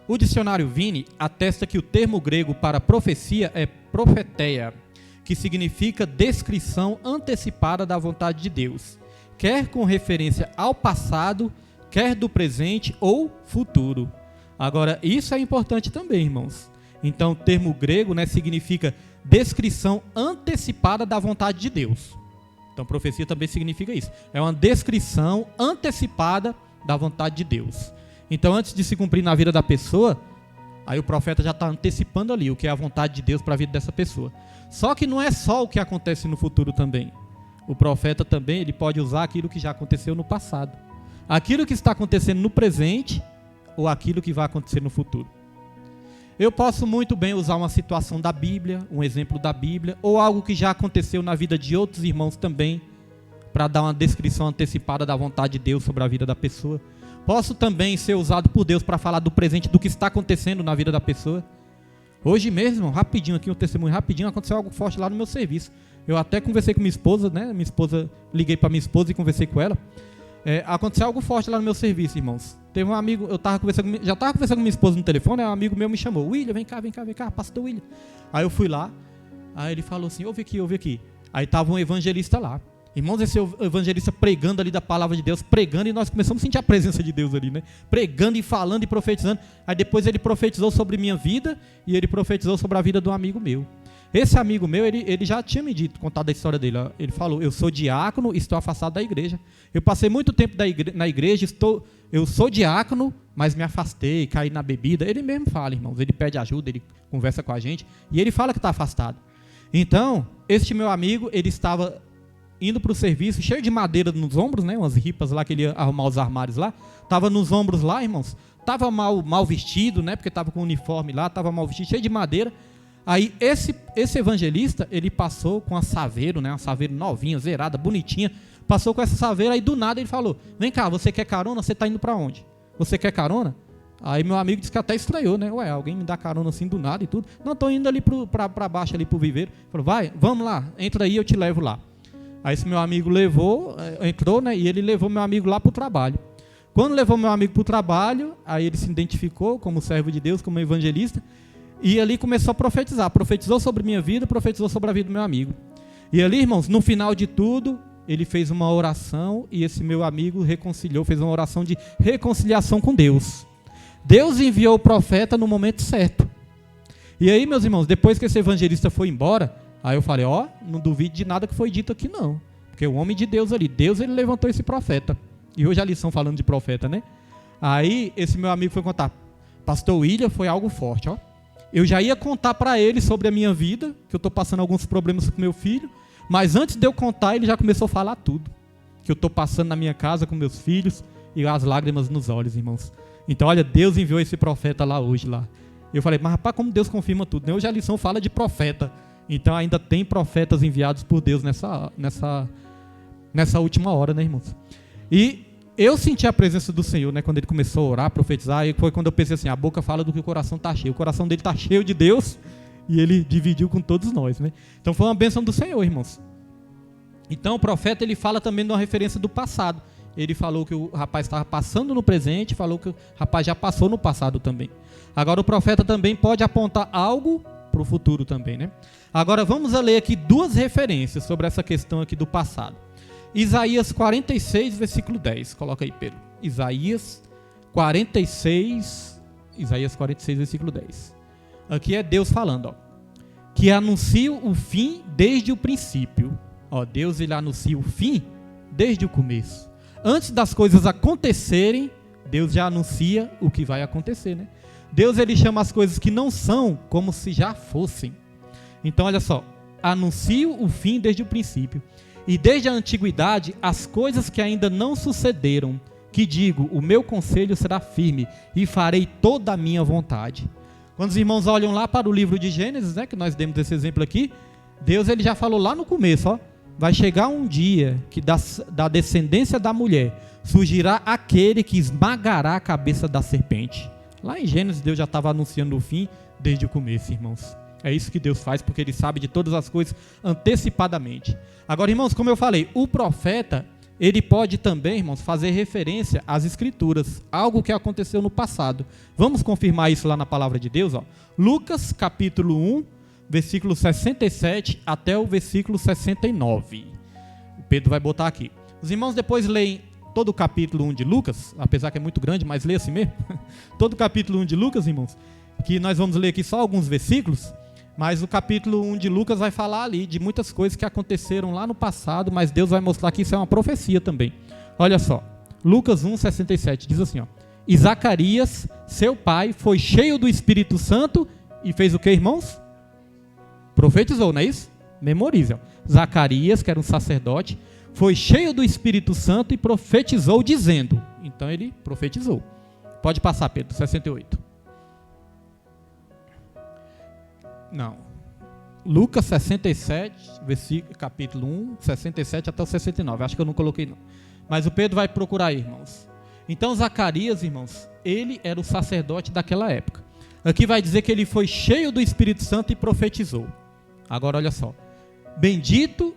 O dicionário Vini atesta que o termo grego para profecia é profeteia, que significa descrição antecipada da vontade de Deus, quer com referência ao passado, quer do presente ou futuro. Agora, isso é importante também, irmãos. Então, o termo grego, né, significa descrição antecipada da vontade de Deus. Então, profecia também significa isso. É uma descrição antecipada da vontade de Deus. Então, antes de se cumprir na vida da pessoa, aí o profeta já está antecipando ali o que é a vontade de Deus para a vida dessa pessoa. Só que não é só o que acontece no futuro também. O profeta também ele pode usar aquilo que já aconteceu no passado. Aquilo que está acontecendo no presente ou aquilo que vai acontecer no futuro. Eu posso muito bem usar uma situação da Bíblia, um exemplo da Bíblia, ou algo que já aconteceu na vida de outros irmãos também, para dar uma descrição antecipada da vontade de Deus sobre a vida da pessoa. Posso também ser usado por Deus para falar do presente, do que está acontecendo na vida da pessoa. Hoje mesmo, rapidinho aqui, um testemunho rapidinho, aconteceu algo forte lá no meu serviço. Eu até conversei com minha esposa, né? Liguei para minha esposa e conversei com ela. Aconteceu algo forte lá no meu serviço, irmãos. Teve um amigo, já estava conversando com minha esposa no telefone, aí um amigo meu me chamou. William, vem cá, pastor William. Aí eu fui lá, aí ele falou assim, ouve aqui. Aí estava um evangelista lá. Irmãos, esse evangelista pregando ali da palavra de Deus, pregando, e nós começamos a sentir a presença de Deus ali, né? Pregando e falando e profetizando. Aí depois ele profetizou sobre minha vida e ele profetizou sobre a vida de um amigo meu. Esse amigo meu, ele já tinha me dito, contado a história dele. Ele falou, eu sou diácono e estou afastado da igreja. Eu passei muito tempo na igreja, eu sou diácono, mas me afastei, caí na bebida. Ele mesmo fala, irmãos, ele pede ajuda, ele conversa com a gente e ele fala que está afastado. Então, este meu amigo, ele estava indo para o serviço, cheio de madeira nos ombros, né? Umas ripas lá que ele ia arrumar os armários lá. Estava nos ombros lá, irmãos. Estava mal vestido, né? Porque estava com o uniforme lá, estava mal vestido, cheio de madeira. Aí esse evangelista, ele passou com uma saveiro, né? Uma saveiro novinha, zerada, bonitinha. Passou com essa saveira, aí do nada ele falou, vem cá, você quer carona? Você está indo para onde? Você quer carona? Aí meu amigo disse que até estranhou, né? Ué, alguém me dá carona assim do nada e tudo. Não, estou indo ali para baixo, ali para o viveiro. Falou, vai, vamos lá, entra aí, eu te levo lá. Aí esse meu amigo entrou, né? E ele levou meu amigo lá para o trabalho. Quando levou meu amigo para o trabalho, aí ele se identificou como servo de Deus, como evangelista, e ali começou a profetizar. Profetizou sobre minha vida, profetizou sobre a vida do meu amigo. E ali, irmãos, no final de tudo, ele fez uma oração e esse meu amigo reconciliou, fez uma oração de reconciliação com Deus. Deus enviou o profeta no momento certo. E aí, meus irmãos, depois que esse evangelista foi embora, aí eu falei, não duvide de nada que foi dito aqui não. Porque o homem de Deus ali, Deus ele levantou esse profeta. E hoje a lição falando de profeta, né? Aí esse meu amigo foi contar, pastor William, foi algo forte, ó. Eu já ia contar para ele sobre a minha vida, que eu estou passando alguns problemas com meu filho, mas antes de eu contar, ele já começou a falar tudo. Que eu estou passando na minha casa com meus filhos e as lágrimas nos olhos, irmãos. Então, olha, Deus enviou esse profeta lá hoje, lá. Eu falei, mas rapaz, como Deus confirma tudo, né? Hoje a lição fala de profeta. Então ainda tem profetas enviados por Deus nessa última hora, né, irmãos? E eu senti a presença do Senhor, né, quando ele começou a orar, profetizar, e foi quando eu pensei assim, a boca fala do que o coração está cheio. O coração dele está cheio de Deus e ele dividiu com todos nós, né? Então foi uma bênção do Senhor, irmãos. Então o profeta, ele fala também de uma referência do passado. Ele falou que o rapaz estava passando no presente, falou que o rapaz já passou no passado também. Agora o profeta também pode apontar algo para o futuro também, né? Agora vamos a ler aqui duas referências sobre essa questão aqui do passado. Isaías 46, versículo 10. Coloca aí, Pedro. Isaías 46, versículo 10. Aqui é Deus falando, ó. que anuncia o fim desde o princípio. Ó, Deus, ele anuncia o fim desde o começo. Antes das coisas acontecerem, Deus já anuncia o que vai acontecer, né? Deus, ele chama as coisas que não são como se já fossem. Então, olha só, anuncio o fim desde o princípio. E desde a antiguidade, as coisas que ainda não sucederam, que digo, o meu conselho será firme e farei toda a minha vontade. Quando os irmãos olham lá para o livro de Gênesis, né, que nós demos esse exemplo aqui, Deus, ele já falou lá no começo, ó, vai chegar um dia que da descendência da mulher surgirá aquele que esmagará a cabeça da serpente. Lá em Gênesis, Deus já estava anunciando o fim desde o começo, irmãos. É isso que Deus faz, porque Ele sabe de todas as coisas antecipadamente. Agora, irmãos, como eu falei, o profeta, ele pode também, irmãos, fazer referência às Escrituras, algo que aconteceu no passado. Vamos confirmar isso lá na palavra de Deus, ó. Lucas, capítulo 1, versículo 67 até o versículo 69. O Pedro vai botar aqui. Os irmãos depois leem todo o capítulo 1 de Lucas, apesar que é muito grande, mas lê assim mesmo. Todo o capítulo 1 de Lucas, irmãos, que nós vamos ler aqui só alguns versículos, mas o capítulo 1 de Lucas vai falar ali de muitas coisas que aconteceram lá no passado, mas Deus vai mostrar que isso é uma profecia também. Olha só, Lucas 1, 67, diz assim, ó: E Zacarias, seu pai, foi cheio do Espírito Santo e fez o que, irmãos? Profetizou, não é isso? Memorize, ó. Zacarias, que era um sacerdote, foi cheio do Espírito Santo e profetizou dizendo. Então ele profetizou. Pode passar, Pedro, 68. Não. Lucas 67, versículo, capítulo 1, 67 até o 69. Acho que eu não coloquei não. Mas o Pedro vai procurar aí, irmãos. Então Zacarias, irmãos, ele era o sacerdote daquela época. Aqui vai dizer que ele foi cheio do Espírito Santo e profetizou. Agora olha só. Bendito,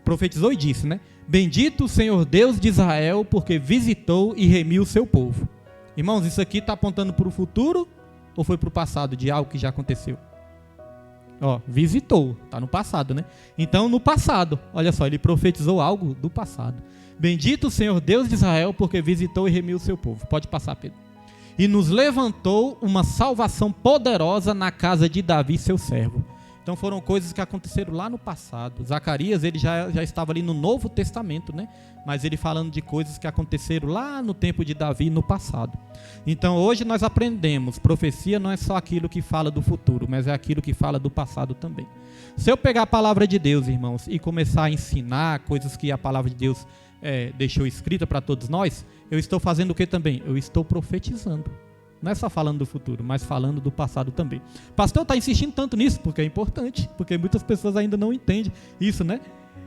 profetizou e disse, né? Bendito o Senhor Deus de Israel, porque visitou e remiu o seu povo. Irmãos, isso aqui está apontando para o futuro ou foi para o passado de algo que já aconteceu? Ó, visitou, está no passado, né? Então, no passado, olha só, ele profetizou algo do passado. Bendito o Senhor Deus de Israel, porque visitou e remiu o seu povo. Pode passar, Pedro. E nos levantou uma salvação poderosa na casa de Davi, seu servo. Então foram coisas que aconteceram lá no passado. Zacarias, ele já estava ali no Novo Testamento, né? Mas ele falando de coisas que aconteceram lá no tempo de Davi, no passado. Então hoje nós aprendemos, profecia não é só aquilo que fala do futuro, mas é aquilo que fala do passado também. Se eu pegar a palavra de Deus, irmãos, e começar a ensinar coisas que a palavra de Deus deixou escrita para todos nós, eu estou fazendo o que também? Eu estou profetizando. Não é só falando do futuro, mas falando do passado também. O pastor está insistindo tanto nisso, porque é importante, porque muitas pessoas ainda não entendem isso, né?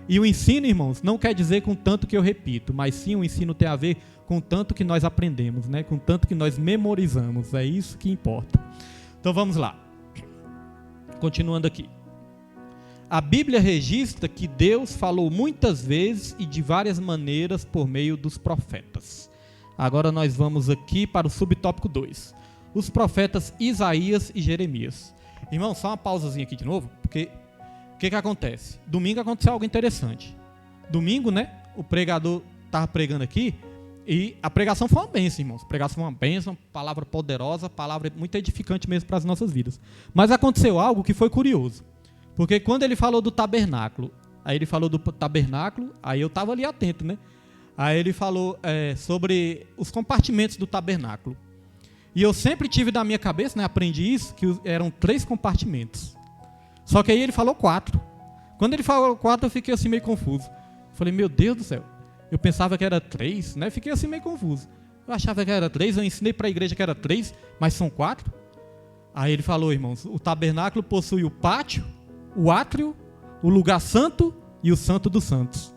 E o ensino, irmãos, não quer dizer com tanto que eu repito, mas sim o ensino tem a ver com tanto que nós aprendemos, né? Com tanto que nós memorizamos, é isso que importa. Então vamos lá. Continuando aqui. A Bíblia registra que Deus falou muitas vezes e de várias maneiras por meio dos profetas. Agora nós vamos aqui para o subtópico 2. Os profetas Isaías e Jeremias. Irmão, só uma pausazinha aqui de novo, porque o que acontece? Domingo aconteceu algo interessante. Domingo, né, o pregador estava pregando aqui e a pregação foi uma bênção, irmãos. A pregação foi uma bênção, palavra poderosa, palavra muito edificante mesmo para as nossas vidas. Mas aconteceu algo que foi curioso. Porque quando ele falou do tabernáculo, aí eu estava ali atento, né? Aí ele falou sobre os compartimentos do tabernáculo. E eu sempre tive na minha cabeça, né, aprendi isso, que eram 3 compartimentos. Só que aí ele falou 4. Quando ele falou 4, eu fiquei assim meio confuso. Falei, meu Deus do céu. Eu pensava que era 3, né? Fiquei assim meio confuso. Eu achava que era 3, eu ensinei para a igreja que era 3, mas são 4. Aí ele falou, irmãos, o tabernáculo possui o pátio, o átrio, o lugar santo e o santo dos santos.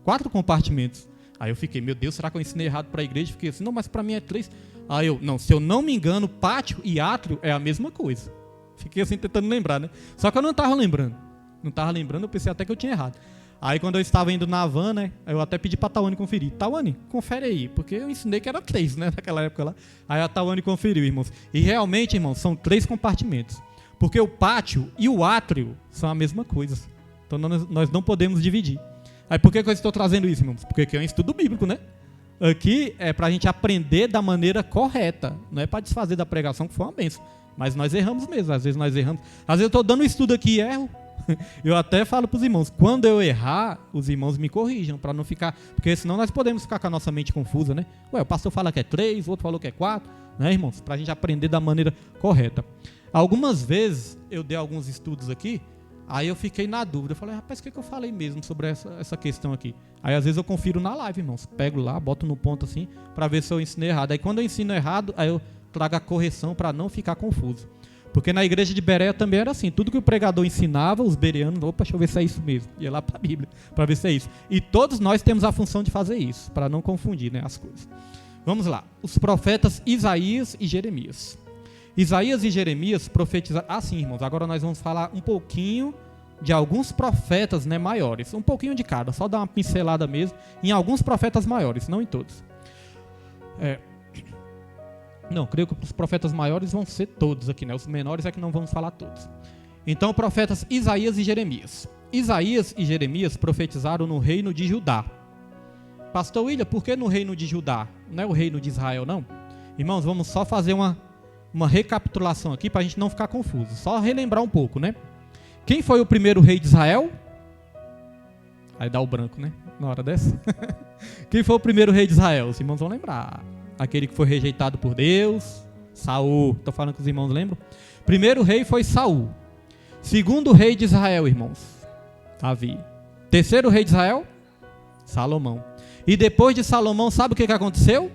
4 compartimentos. Aí eu fiquei, meu Deus, será que eu ensinei errado para a igreja? Fiquei assim, não, mas para mim é 3. Aí se eu não me engano, pátio e átrio é a mesma coisa. Fiquei assim tentando lembrar, né? Só que eu não estava lembrando. Eu pensei até que eu tinha errado. Aí quando eu estava indo na van, né, eu até pedi para a Tawane conferir. Tawane, confere aí, porque eu ensinei que era 3, né, naquela época lá. Aí a Tawane conferiu, irmãos. E realmente, irmãos, são 3 compartimentos. Porque o pátio e o átrio são a mesma coisa. Então nós não podemos dividir. Aí por que eu estou trazendo isso, irmãos? Porque aqui é um estudo bíblico, né? Aqui é para a gente aprender da maneira correta. Não é para desfazer da pregação, que foi uma bênção. Mas nós erramos mesmo, às vezes nós erramos. Às vezes eu estou dando um estudo aqui e erro. Eu até falo para os irmãos, quando eu errar, os irmãos me corrijam, para não ficar, porque senão nós podemos ficar com a nossa mente confusa, né? Ué, o pastor fala que é 3, o outro falou que é 4, né, irmãos? Para a gente aprender da maneira correta. Algumas vezes eu dei alguns estudos aqui, aí eu fiquei na dúvida, eu falei, rapaz, o que eu falei mesmo sobre essa questão aqui? Aí às vezes eu confiro na live, irmãos, pego lá, boto no ponto assim, para ver se eu ensinei errado. Aí quando eu ensino errado, aí eu trago a correção para não ficar confuso. Porque na igreja de Bereia também era assim, tudo que o pregador ensinava, os bereanos, opa, deixa eu ver se é isso mesmo. Ia lá para a Bíblia, para ver se é isso. E todos nós temos a função de fazer isso, para não confundir, né, as coisas. Vamos lá, os profetas Isaías e Jeremias. Isaías e Jeremias profetizaram, sim, irmãos, agora nós vamos falar um pouquinho de alguns profetas, né, maiores, um pouquinho de cada, só dar uma pincelada mesmo, em alguns profetas maiores, não em todos. Não, creio que os profetas maiores vão ser todos aqui, né? Os menores é que não vamos falar todos. Então, profetas Isaías e Jeremias. Isaías e Jeremias profetizaram no reino de Judá. Pastor William, por que no reino de Judá? Não é o reino de Israel, não? Irmãos, vamos só fazer uma recapitulação aqui para a gente não ficar confuso. Só relembrar um pouco, né? Quem foi o primeiro rei de Israel? Aí dá o branco, né? Na hora dessa. Quem foi o primeiro rei de Israel? Os irmãos vão lembrar. Aquele que foi rejeitado por Deus, Saul. Estou falando que os irmãos lembram? Primeiro rei foi Saul. Segundo rei de Israel, irmãos, Davi. Terceiro rei de Israel, Salomão. E depois de Salomão, sabe o que aconteceu?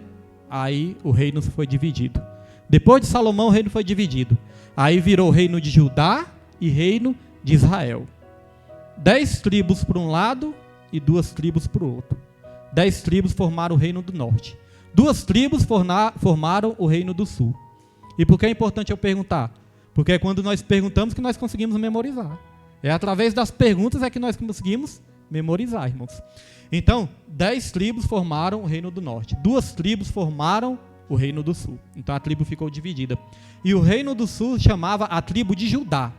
Aí o reino foi dividido. Depois de Salomão, o reino foi dividido. Aí virou reino de Judá e reino de Israel. 10 tribos para um lado e 2 tribos para o outro. 10 tribos formaram o reino do norte. 2 tribos formaram o reino do sul. E por que é importante eu perguntar? Porque é quando nós perguntamos que nós conseguimos memorizar. É através das perguntas é que nós conseguimos memorizar, irmãos. Então, 10 tribos formaram o reino do norte. 2 tribos formaram o reino do sul. Então a tribo ficou dividida. E o reino do sul chamava a tribo de Judá.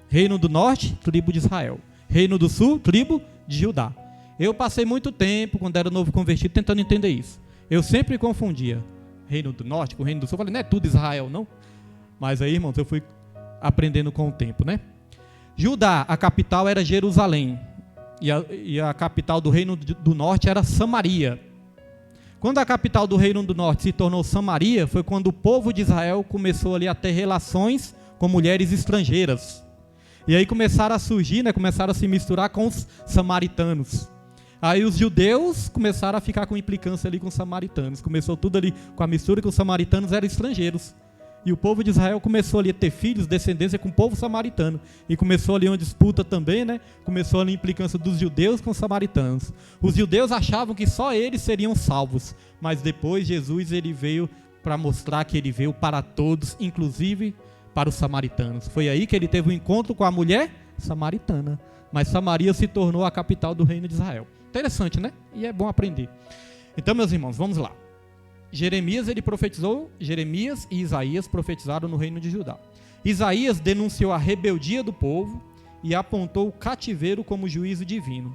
Reino do norte, tribo de Israel. Reino do sul, tribo de Judá. Eu passei muito tempo, quando era novo convertido, tentando entender isso. Eu sempre confundia reino do norte com o reino do sul. Eu falei, não é tudo Israel, não? Mas aí, irmãos, eu fui aprendendo com o tempo, né? Judá, a capital era Jerusalém. E a capital do reino do norte era Samaria. Quando a capital do reino do norte se tornou Samaria, foi quando o povo de Israel começou ali a ter relações com mulheres estrangeiras. E aí começaram a surgir, né, começaram a se misturar com os samaritanos. Aí os judeus começaram a ficar com implicância ali com os samaritanos. Começou tudo ali com a mistura, que os samaritanos eram estrangeiros. E o povo de Israel começou ali a ter filhos, descendência com o povo samaritano. E começou ali uma disputa também, né? Começou ali a implicância dos judeus com os samaritanos. Os judeus achavam que só eles seriam salvos. Mas depois Jesus ele veio para mostrar que ele veio para todos, inclusive para os samaritanos. Foi aí que ele teve um encontro com a mulher samaritana. Mas Samaria se tornou a capital do reino de Israel. Interessante, né? E é bom aprender. Então, meus irmãos, vamos lá. Jeremias e Isaías profetizaram no reino de Judá. Isaías denunciou a rebeldia do povo e apontou o cativeiro como juízo divino.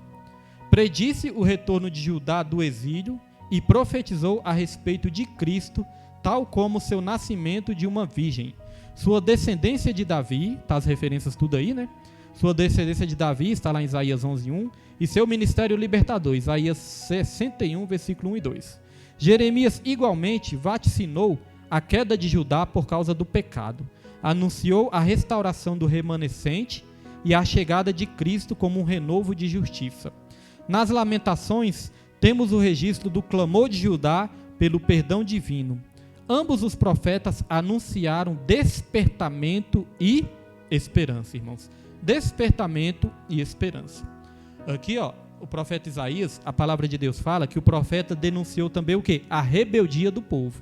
Predisse o retorno de Judá do exílio e profetizou a respeito de Cristo, tal como seu nascimento de uma virgem. Sua descendência de Davi, tá as referências tudo aí, né? Sua descendência de Davi está lá em Isaías 11:1 e seu ministério libertador, Isaías 61, versículo 1 e 2. Jeremias igualmente vaticinou a queda de Judá por causa do pecado. Anunciou a restauração do remanescente e a chegada de Cristo como um renovo de justiça. Nas Lamentações, temos o registro do clamor de Judá pelo perdão divino. Ambos os profetas anunciaram despertamento e esperança, irmãos. Despertamento e esperança. Aqui, ó, o profeta Isaías, a palavra de Deus fala que o profeta denunciou também o quê? A rebeldia do povo.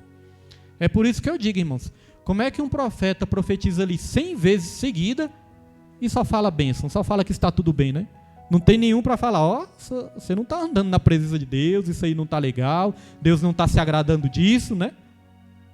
É por isso que eu digo, irmãos, como é que um profeta profetiza ali 100 vezes seguida e só fala bênção, só fala que está tudo bem, né? Não tem nenhum para falar, ó, você não está andando na presença de Deus, isso aí não está legal, Deus não está se agradando disso, né?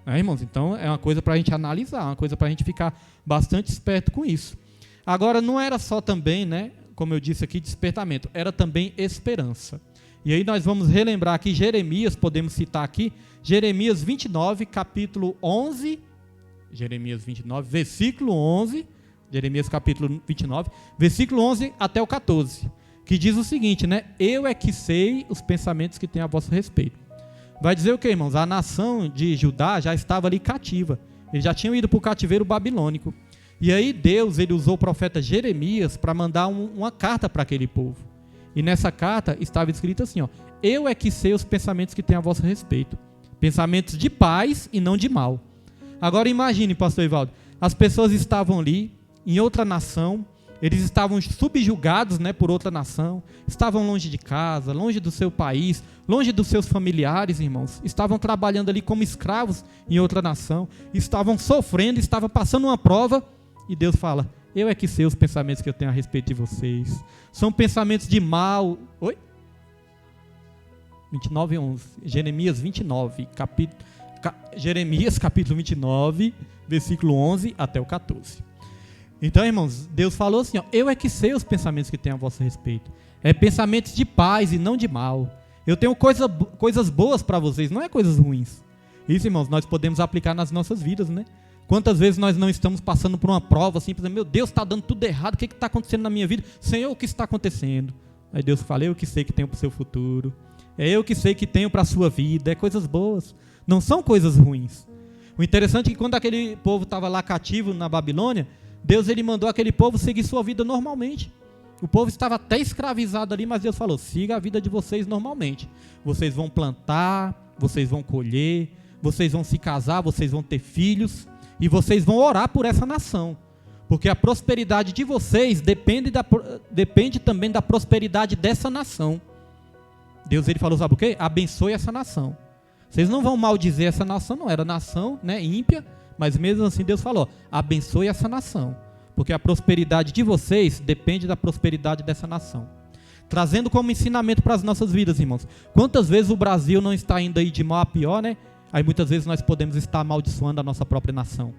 Irmãos, então é uma coisa para a gente analisar, uma coisa para a gente ficar bastante esperto com isso. Agora, não era só também, né, como eu disse aqui, despertamento, era também esperança. E aí nós vamos relembrar aqui Jeremias, podemos citar aqui, Jeremias 29, capítulo 11, Jeremias 29, versículo 11, Jeremias capítulo 29, versículo 11 até o 14, que diz o seguinte, né? Eu é que sei os pensamentos que tenho a vosso respeito. Vai dizer o que, irmãos? A nação de Judá já estava ali cativa. Eles já tinham ido para o cativeiro babilônico. E aí Deus, ele usou o profeta Jeremias para mandar uma carta para aquele povo. E nessa carta estava escrito assim, ó: eu é que sei os pensamentos que tenho a vosso respeito. Pensamentos de paz e não de mal. Agora imagine, pastor Ivaldo, as pessoas estavam ali, em outra nação, eles estavam subjugados, né, por outra nação, estavam longe de casa, longe do seu país, longe dos seus familiares, irmãos, estavam trabalhando ali como escravos em outra nação, estavam sofrendo, estavam passando uma prova, e Deus fala: eu é que sei os pensamentos que eu tenho a respeito de vocês, são pensamentos de mal. Oi? 29, 11, Jeremias 29, Jeremias capítulo 29, versículo 11 até o 14. Então, irmãos, Deus falou assim, ó: eu é que sei os pensamentos que tenho a vosso respeito. É pensamentos de paz e não de mal. Eu tenho coisas boas para vocês, não é coisas ruins. Isso, irmãos, nós podemos aplicar nas nossas vidas, né? Quantas vezes nós não estamos passando por uma prova assim, pensando: meu Deus, está dando tudo errado, o que está acontecendo na minha vida? Senhor, o que está acontecendo? Aí Deus fala: eu que sei que tenho para o seu futuro. É eu que sei que tenho para a sua vida. É coisas boas, não são coisas ruins. O interessante é que quando aquele povo estava lá cativo na Babilônia, Deus, ele mandou aquele povo seguir sua vida normalmente. O povo estava até escravizado ali, mas Deus falou: siga a vida de vocês normalmente. Vocês vão plantar, vocês vão colher, vocês vão se casar, vocês vão ter filhos, e vocês vão orar por essa nação. Porque a prosperidade de vocês depende também da prosperidade dessa nação. Deus, ele falou: sabe o quê? Abençoe essa nação. Vocês não vão maldizer essa nação, não. Era nação, né, ímpia, mas mesmo assim Deus falou: abençoe essa nação. Porque a prosperidade de vocês depende da prosperidade dessa nação. Trazendo como ensinamento para as nossas vidas, irmãos. Quantas vezes o Brasil não está indo aí de mal a pior, né? Aí muitas vezes nós podemos estar amaldiçoando a nossa própria nação.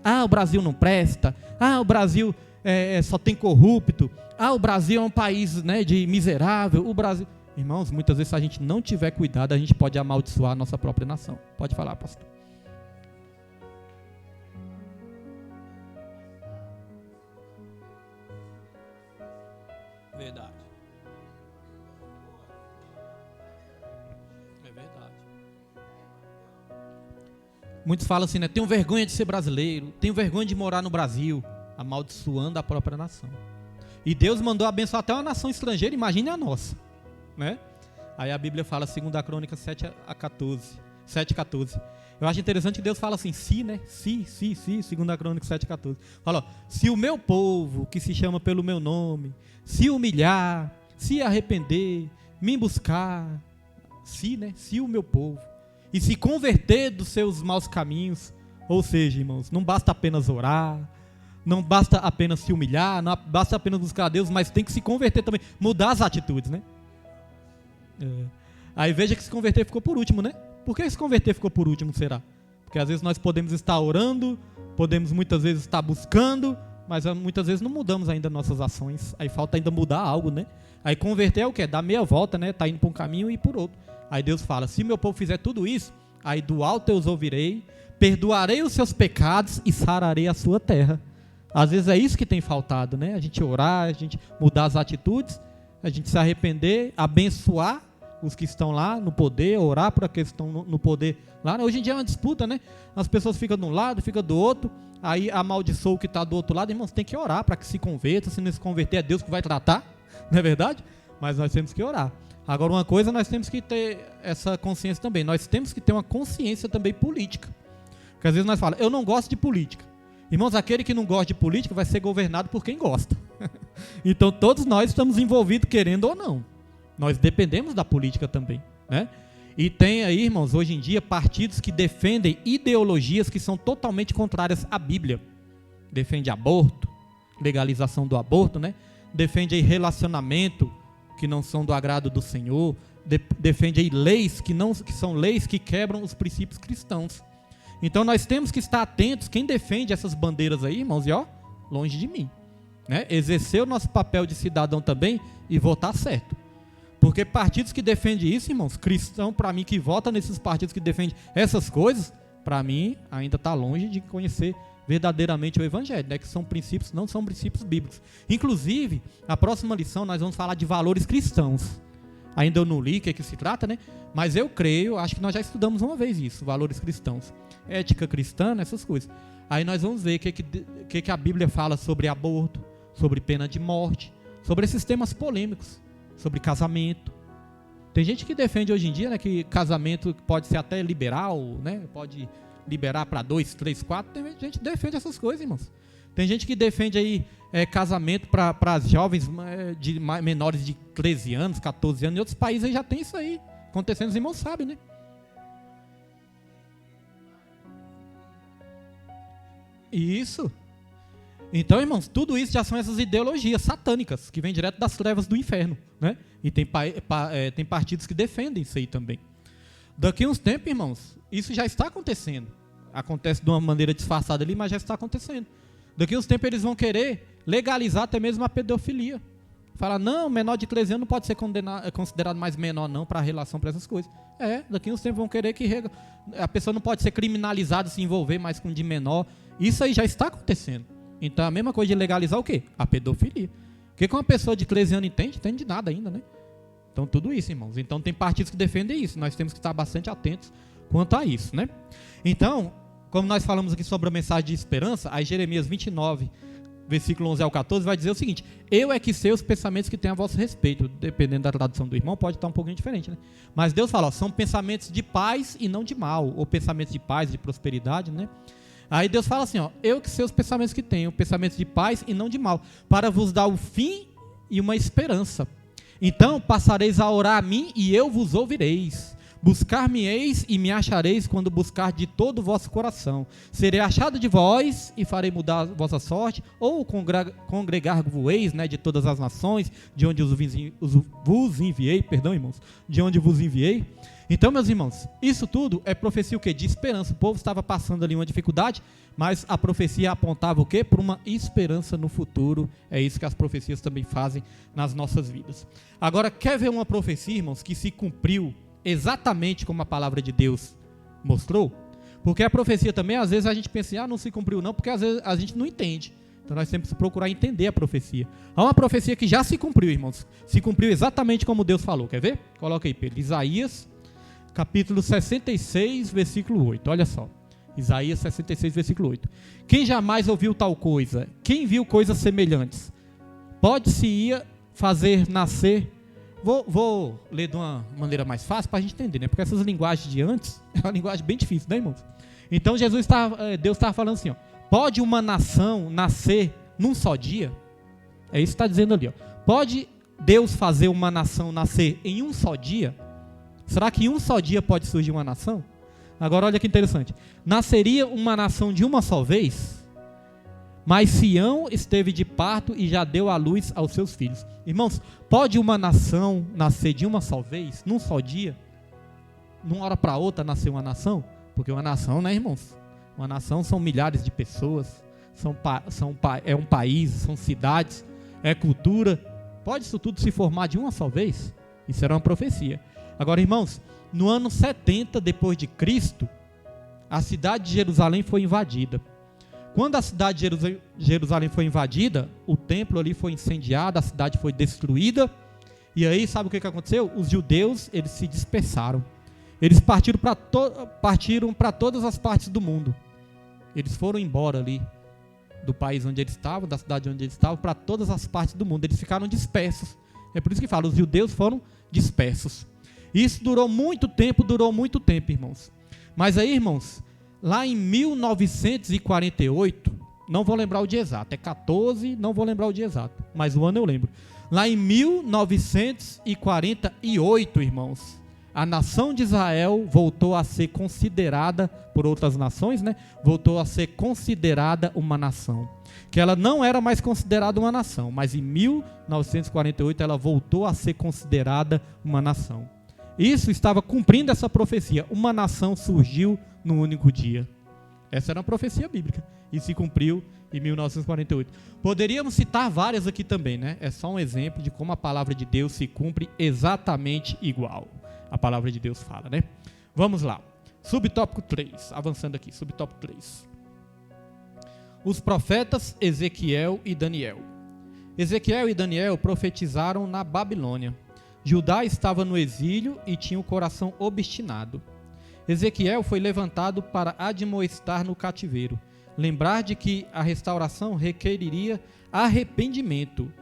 Ah, o Brasil não presta. Ah, o Brasil só tem corrupto. Ah, o Brasil é um país, né, de miserável. O Brasil... Irmãos, muitas vezes se a gente não tiver cuidado, a gente pode amaldiçoar a nossa própria nação. Pode falar, pastor. Verdade. É verdade. Muitos falam assim, né? Tenho vergonha de ser brasileiro, tenho vergonha de morar no Brasil, amaldiçoando a própria nação. E Deus mandou abençoar até uma nação estrangeira, imagine a nossa, né? Aí a Bíblia fala, 2 Crônicas 7:14. Eu acho interessante que Deus fala assim, se, né? Se, 2 Crônicas 7:14. Fala, ó: se o meu povo, que se chama pelo meu nome, se humilhar, se arrepender, me buscar, né? Se o meu povo, e se converter dos seus maus caminhos. Ou seja, irmãos, não basta apenas orar, não basta apenas se humilhar, não basta apenas buscar a Deus, mas tem que se converter também, mudar as atitudes, né? Aí veja que se converter ficou por último, né? Por que se converter ficou por último, será? Porque às vezes nós podemos estar orando, podemos muitas vezes estar buscando, mas muitas vezes não mudamos ainda nossas ações. Aí falta ainda mudar algo, né? Aí converter é o quê? Dar meia volta, né? Tá indo por um caminho e por outro. Aí Deus fala: se meu povo fizer tudo isso, aí do alto eu os ouvirei, perdoarei os seus pecados e sararei a sua terra. Às vezes é isso que tem faltado, né? A gente orar, a gente mudar as atitudes, a gente se arrepender, abençoar os que estão lá no poder, orar para aqueles que estão no poder lá. Hoje em dia é uma disputa, né? As pessoas ficam de um lado, ficam do outro, aí amaldiçoa o que está do outro lado. Irmãos, tem que orar para que se converta. Se não se converter, é Deus que vai tratar, não é verdade? Mas nós temos que orar. Agora, uma coisa, nós temos que ter essa consciência também. Nós temos que ter uma consciência também política. Porque às vezes nós falamos: eu não gosto de política. Irmãos, aquele que não gosta de política vai ser governado por quem gosta. Então todos nós estamos envolvidos, querendo ou não. Nós dependemos da política também, né? E tem aí, irmãos, hoje em dia, partidos que defendem ideologias que são totalmente contrárias à Bíblia. Defende aborto, legalização do aborto, né? Defende aí relacionamento que não são do agrado do Senhor. Defende aí leis que são leis que quebram os princípios cristãos. Então nós temos que estar atentos. Quem defende essas bandeiras aí, irmãos, e ó, longe de mim, né? Exercer o nosso papel de cidadão também e votar certo. Porque partidos que defendem isso, irmãos, cristão, para mim, que vota nesses partidos que defendem essas coisas, para mim, ainda está longe de conhecer verdadeiramente o Evangelho, né? Que são princípios, não são princípios bíblicos. Inclusive, a próxima lição nós vamos falar de valores cristãos. Ainda eu não li o que se trata, né? Mas eu creio, acho que nós já estudamos uma vez isso, valores cristãos. Ética cristã, essas coisas. Aí nós vamos ver o que a Bíblia fala sobre aborto, sobre pena de morte, sobre esses temas polêmicos, sobre casamento. Tem gente que defende hoje em dia, né, que casamento pode ser até liberal, né? Pode liberar para 2, 3, 4. Tem gente que defende essas coisas, irmãos. Tem gente que defende aí casamento para as jovens de menores de 13 anos, 14 anos. Em outros países aí já tem isso aí acontecendo, os irmãos sabem, né? Isso. Então, irmãos, tudo isso já são essas ideologias satânicas que vêm direto das trevas do inferno, né? E tem partidos que defendem isso aí também. Daqui a uns tempos, irmãos, isso já está acontecendo. Acontece de uma maneira disfarçada ali, mas já está acontecendo. Daqui a uns tempos eles vão querer legalizar até mesmo a pedofilia. Falar, não, menor de 13 anos não pode ser considerado mais menor não para relação, para essas coisas. Daqui a uns tempos vão querer que a pessoa não pode ser criminalizada, se envolver mais com de menor. Isso aí já está acontecendo. Então a mesma coisa de legalizar o quê? A pedofilia. O que uma pessoa de 13 anos entende? Entende de nada ainda, né? Então tudo isso, irmãos. Então tem partidos que defendem isso. Nós temos que estar bastante atentos quanto a isso, né? Então, como nós falamos aqui sobre a mensagem de esperança, aí Jeremias 29, versículo 11 ao 14, vai dizer o seguinte: eu é que sei os pensamentos que tenho a vosso respeito. Dependendo da tradução do irmão, pode estar um pouquinho diferente, né? Mas Deus fala, ó, são pensamentos de paz e não de mal, ou pensamentos de paz e de prosperidade, né? Aí Deus fala assim, ó, eu que sei os pensamentos que tenho, pensamentos de paz e não de mal, para vos dar o fim e uma esperança. Então passareis a orar a mim e eu vos ouvireis. Buscar-me-eis e me achareis quando buscar de todo o vosso coração. Serei achado de vós e farei mudar a vossa sorte, ou congregar-vos-eis, né, de todas as nações, de onde vos enviei, perdão, irmãos, de onde vos enviei. Então, meus irmãos, isso tudo é profecia o quê? De esperança. O povo estava passando ali uma dificuldade, mas a profecia apontava o quê? Para uma esperança no futuro. É isso que as profecias também fazem nas nossas vidas. Agora, quer ver uma profecia, irmãos, que se cumpriu exatamente como a palavra de Deus mostrou? Porque a profecia também, às vezes a gente pensa, não se cumpriu não, porque às vezes a gente não entende. Então nós temos que procurar entender a profecia. Há uma profecia que já se cumpriu, irmãos. Se cumpriu exatamente como Deus falou. Quer ver? Coloca aí, Pedro. Isaías, capítulo 66, versículo 8. Olha só. Isaías 66, versículo 8. Quem jamais ouviu tal coisa? Quem viu coisas semelhantes? Pode-se fazer nascer... Vou ler de uma maneira mais fácil para a gente entender, né? Porque essas linguagens de antes é uma linguagem bem difícil, né, irmãos? Então Deus estava falando assim, ó, pode uma nação nascer num só dia? É isso que está dizendo ali, ó. Pode Deus fazer uma nação nascer em um só dia? Será que em um só dia pode surgir uma nação? Agora olha que interessante. Nasceria uma nação de uma só vez? Mas Sião esteve de parto e já deu à luz aos seus filhos. Irmãos, pode uma nação nascer de uma só vez, num só dia? Numa hora para outra nascer uma nação? Porque uma nação, né, irmãos? Uma nação são milhares de pessoas, é um país, são cidades, é cultura. Pode isso tudo se formar de uma só vez? Isso era uma profecia. Agora, irmãos, no ano 70 depois de Cristo, a cidade de Jerusalém foi invadida. Quando a cidade de Jerusalém foi invadida, o templo ali foi incendiado, a cidade foi destruída. E aí, sabe o que aconteceu? Os judeus, eles se dispersaram. Eles partiram para todas as partes do mundo. Eles foram embora ali do país onde eles estavam, da cidade onde eles estavam, para todas as partes do mundo. Eles ficaram dispersos. É por isso que fala, os judeus foram dispersos. Isso durou muito tempo, irmãos. Mas aí, irmãos, lá em 1948, não vou lembrar o dia exato, é 14, não vou lembrar o dia exato, mas o ano eu lembro. Lá em 1948, irmãos, a nação de Israel voltou a ser considerada, por outras nações, né? Voltou a ser considerada uma nação. Que ela não era mais considerada uma nação, mas em 1948 ela voltou a ser considerada uma nação. Isso estava cumprindo essa profecia. Uma nação surgiu num único dia. Essa era uma profecia bíblica e se cumpriu em 1948. Poderíamos citar várias aqui também, né? É só um exemplo de como a palavra de Deus se cumpre exatamente igual. A palavra de Deus fala, né? Vamos lá. Subtópico 3, avançando aqui, subtópico 3. Os profetas Ezequiel e Daniel. Ezequiel e Daniel profetizaram na Babilônia. Judá estava no exílio e tinha o coração obstinado. Ezequiel foi levantado para admoestar no cativeiro, lembrar de que a restauração requeriria arrependimento,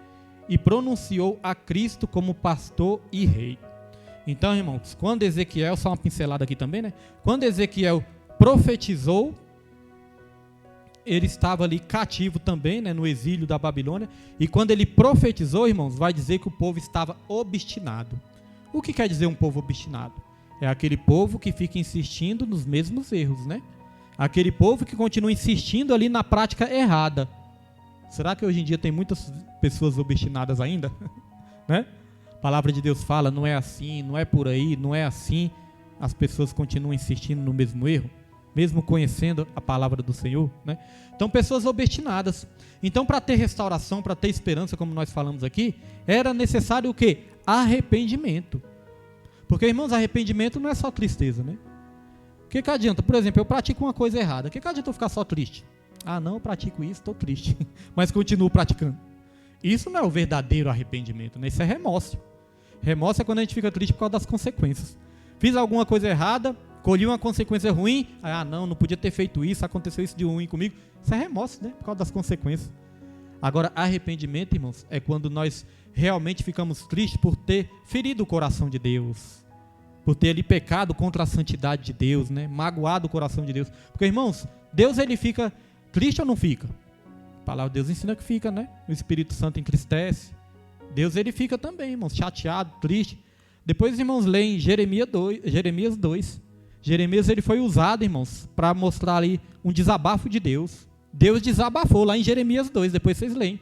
e pronunciou a Cristo como pastor e rei. Então, irmãos, quando Ezequiel, só uma pincelada aqui também, né? Quando Ezequiel profetizou, ele estava ali cativo também, né, no exílio da Babilônia, e quando ele profetizou, irmãos, vai dizer que o povo estava obstinado. O que quer dizer um povo obstinado? É aquele povo que fica insistindo nos mesmos erros, né? Aquele povo que continua insistindo ali na prática errada. Será que hoje em dia tem muitas pessoas obstinadas ainda? Né? A palavra de Deus fala, não é assim, não é por aí, não é assim. As pessoas continuam insistindo no mesmo erro, mesmo conhecendo a palavra do Senhor, né? Então, pessoas obstinadas. Então, para ter restauração, para ter esperança, como nós falamos aqui, era necessário o quê? Arrependimento. Porque, irmãos, arrependimento não é só tristeza, né? O que adianta? Por exemplo, eu pratico uma coisa errada. O que adianta eu ficar só triste? Ah, não, eu pratico isso, estou triste. Mas continuo praticando. Isso não é o verdadeiro arrependimento, né? Isso é remorso. Remorso é quando a gente fica triste por causa das consequências. Fiz alguma coisa errada, colhi uma consequência ruim. Ah, não podia ter feito isso, aconteceu isso de ruim comigo. Isso é remorso, né? Por causa das consequências. Agora, arrependimento, irmãos, é quando nós realmente ficamos tristes por ter ferido o coração de Deus, por ter ali pecado contra a santidade de Deus, né? Magoado o coração de Deus. Porque, irmãos, Deus ele fica triste ou não fica? A palavra de Deus ensina que fica, né? O Espírito Santo entristece. Deus ele fica também, irmãos, chateado, triste. Depois, irmãos, leem Jeremias 2. Jeremias ele foi usado, irmãos, para mostrar ali um desabafo de Deus. Deus desabafou lá em Jeremias 2, depois vocês leem.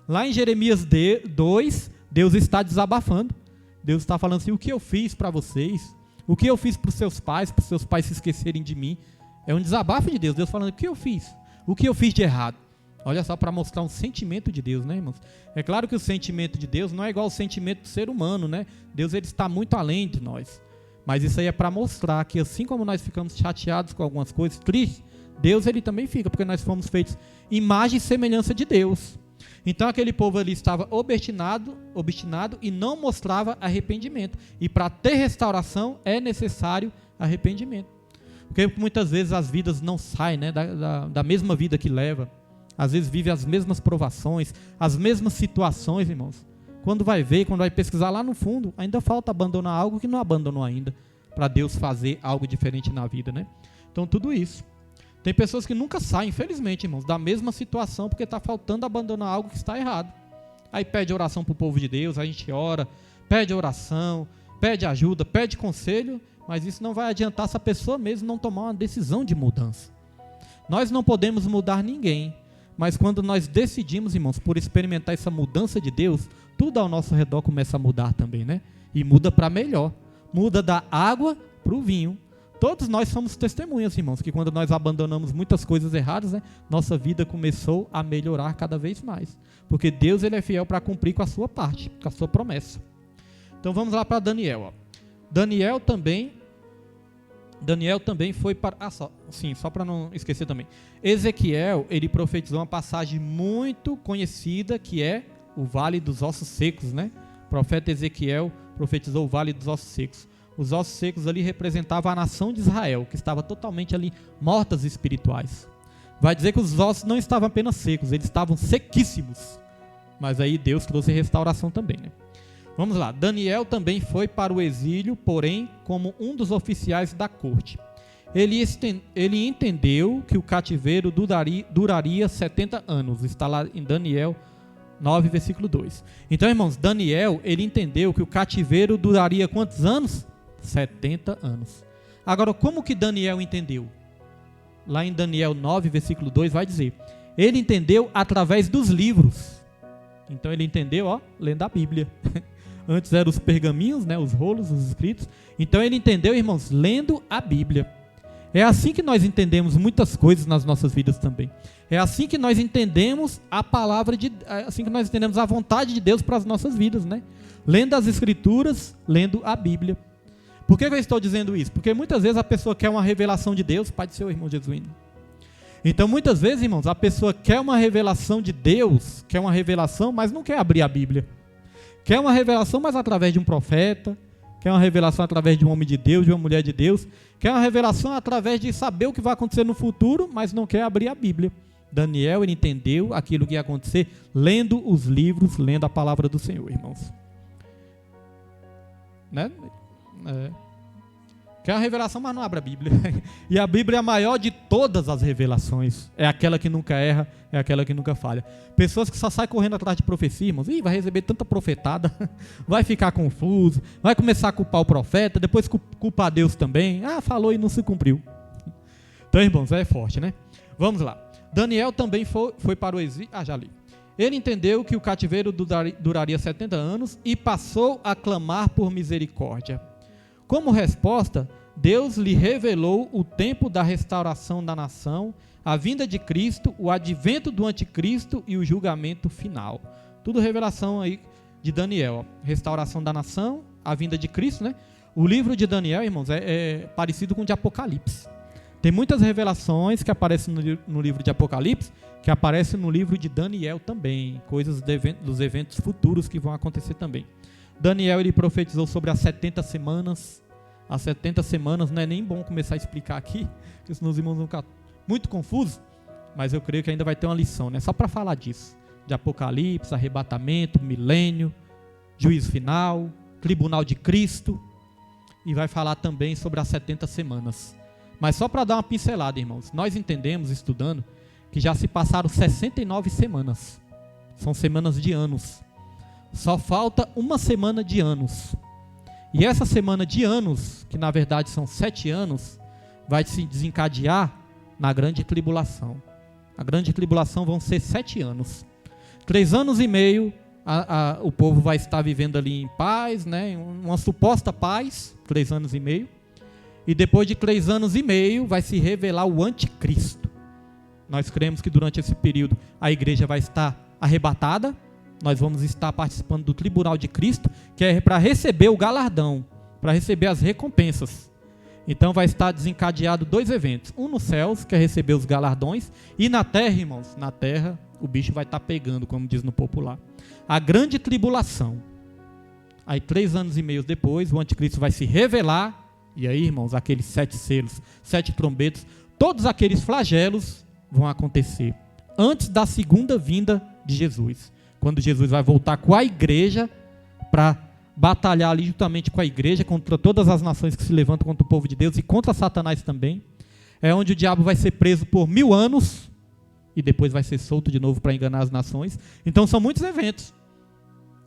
Lá em Jeremias 2, Deus está desabafando. Deus está falando assim, o que eu fiz para vocês? O que eu fiz para os seus pais se esquecerem de mim? É um desabafo de Deus. Deus falando, o que eu fiz? O que eu fiz de errado? Olha só, para mostrar um sentimento de Deus, né, irmãos? É claro que o sentimento de Deus não é igual ao sentimento do ser humano, né? Deus ele está muito além de nós. Mas isso aí é para mostrar que assim como nós ficamos chateados com algumas coisas, tristes, Deus ele também fica, porque nós fomos feitos imagem e semelhança de Deus. Então aquele povo ali estava obstinado e não mostrava arrependimento. E para ter restauração é necessário arrependimento. Porque muitas vezes as vidas não saem, né, da mesma vida que leva. Às vezes vive as mesmas provações, as mesmas situações, irmãos. Quando vai ver, quando vai pesquisar lá no fundo, ainda falta abandonar algo que não abandonou ainda, para Deus fazer algo diferente na vida, né? Então tudo isso. Tem pessoas que nunca saem, infelizmente, irmãos, da mesma situação, porque está faltando abandonar algo que está errado. Aí pede oração para o povo de Deus, a gente ora, pede oração, pede ajuda, pede conselho, mas isso não vai adiantar se a pessoa mesmo não tomar uma decisão de mudança. Nós não podemos mudar ninguém, mas quando nós decidimos, irmãos, por experimentar essa mudança de Deus, tudo ao nosso redor começa a mudar também, né? E muda para melhor. Muda da água para o vinho. Todos nós somos testemunhas, irmãos, que quando nós abandonamos muitas coisas erradas, né, nossa vida começou a melhorar cada vez mais. Porque Deus ele é fiel para cumprir com a sua parte, com a sua promessa. Então vamos lá para Daniel. Ó. Daniel também foi para... só para não esquecer também. Ezequiel, ele profetizou uma passagem muito conhecida, que é o Vale dos Ossos Secos, né? O profeta Ezequiel profetizou o Vale dos Ossos Secos. Os ossos secos ali representavam a nação de Israel, que estava totalmente ali mortas espirituais. Vai dizer que os ossos não estavam apenas secos, eles estavam sequíssimos. Mas aí Deus trouxe restauração também, né? Vamos lá, Daniel também foi para o exílio, porém como um dos oficiais da corte. Ele entendeu que o cativeiro duraria 70 anos, está lá em Daniel 9, versículo 2. Então, irmãos, Daniel, ele entendeu que o cativeiro duraria quantos anos? 70 anos. Agora, como que Daniel entendeu? Lá em Daniel 9, versículo 2, vai dizer, ele entendeu através dos livros. Então, ele entendeu, ó, lendo a Bíblia. Antes eram os pergaminhos, né, os rolos, os escritos. Então, ele entendeu, irmãos, lendo a Bíblia. É assim que nós entendemos muitas coisas nas nossas vidas também. É assim que nós entendemos a palavra de... assim que nós entendemos a vontade de Deus para as nossas vidas, né? Lendo as Escrituras, lendo a Bíblia. Por que eu estou dizendo isso? Porque muitas vezes a pessoa quer uma revelação de Deus, Pai do seu irmão Jesuíno. Então muitas vezes, irmãos, a pessoa quer uma revelação de Deus, quer uma revelação, mas não quer abrir a Bíblia. Quer uma revelação, mas através de um profeta, quer uma revelação através de um homem de Deus, de uma mulher de Deus, quer uma revelação através de saber o que vai acontecer no futuro, mas não quer abrir a Bíblia. Daniel, ele entendeu aquilo que ia acontecer lendo os livros, lendo a palavra do Senhor, irmãos. Né? Quer uma revelação, mas não abre a Bíblia. E a Bíblia é a maior de todas as revelações. É aquela que nunca erra, é aquela que nunca falha. Pessoas que só saem correndo atrás de profecia, irmãos. Vai receber tanta profetada, vai ficar confuso, vai começar a culpar o profeta, depois culpar Deus também. Falou e não se cumpriu. Então, irmãos, é forte, né? Vamos lá. Daniel também foi para o exílio. Já li. Ele entendeu que o cativeiro duraria 70 anos e passou a clamar por misericórdia. Como resposta, Deus lhe revelou o tempo da restauração da nação, a vinda de Cristo, o advento do anticristo e o julgamento final. Tudo revelação aí de Daniel. Restauração da nação, a vinda de Cristo, né? O livro de Daniel, irmãos, é parecido com o de Apocalipse. Tem muitas revelações que aparecem no livro de Apocalipse, que aparecem no livro de Daniel também, coisas dos eventos futuros que vão acontecer também. Daniel, ele profetizou sobre as 70 semanas. As 70 semanas não é nem bom começar a explicar aqui, porque senão os irmãos vão ficar muito confusos, mas eu creio que ainda vai ter uma lição, né? Só para falar disso, de Apocalipse, arrebatamento, milênio, juízo final, tribunal de Cristo, e vai falar também sobre as 70 semanas. Mas só para dar uma pincelada, irmãos, nós entendemos, estudando, que já se passaram 69 semanas, são semanas de anos. Só falta uma semana de anos. E essa semana de anos, que na verdade são 7 anos, vai se desencadear na grande tribulação. A grande tribulação vão ser 7 anos. 3 anos e meio, o povo vai estar vivendo ali em paz, né? Uma suposta paz, 3 anos e meio. E depois de 3 anos e meio, vai se revelar o anticristo. Nós cremos que durante esse período a igreja vai estar arrebatada. Nós vamos estar participando do tribunal de Cristo, que é para receber o galardão, para receber as recompensas. Então vai estar desencadeado 2 eventos. Um nos céus, que é receber os galardões, e na terra, irmãos, na terra o bicho vai estar pegando, como diz no popular. A grande tribulação. Aí 3 anos e meio depois, o anticristo vai se revelar, e aí, irmãos, aqueles 7 selos, 7 trombetas, todos aqueles flagelos vão acontecer antes da segunda vinda de Jesus. Quando Jesus vai voltar com a igreja para batalhar ali juntamente com a igreja contra todas as nações que se levantam contra o povo de Deus e contra Satanás também. É onde o diabo vai ser preso por 1000 anos e depois vai ser solto de novo para enganar as nações. Então são muitos eventos.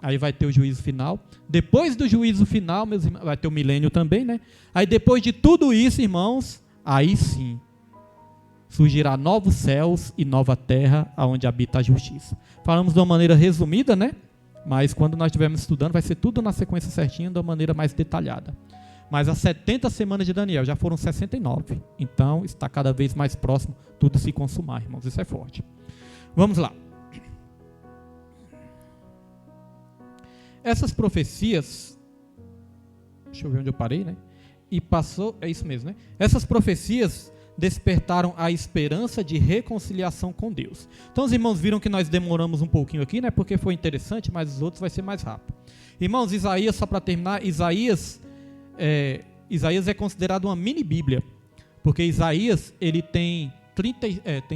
Aí vai ter o juízo final. Depois do juízo final, meus irmãos, vai ter o milênio também, né? Aí depois de tudo isso, irmãos, aí sim surgirá novos céus e nova terra, onde habita a justiça. Falamos de uma maneira resumida, né? Mas quando nós estivermos estudando, vai ser tudo na sequência certinha, de uma maneira mais detalhada. Mas as 70 semanas de Daniel já foram 69. Então, está cada vez mais próximo tudo se consumar, irmãos. Isso é forte. Vamos lá. Essas profecias... Deixa eu ver onde eu parei, né? E passou... É isso mesmo, né? Essas profecias despertaram a esperança de reconciliação com Deus. Então os irmãos viram que nós demoramos um pouquinho aqui, né? Porque foi interessante, mas os outros vai ser mais rápido. Irmãos, Isaías, só para terminar, Isaías é considerado uma mini Bíblia, porque Isaías ele tem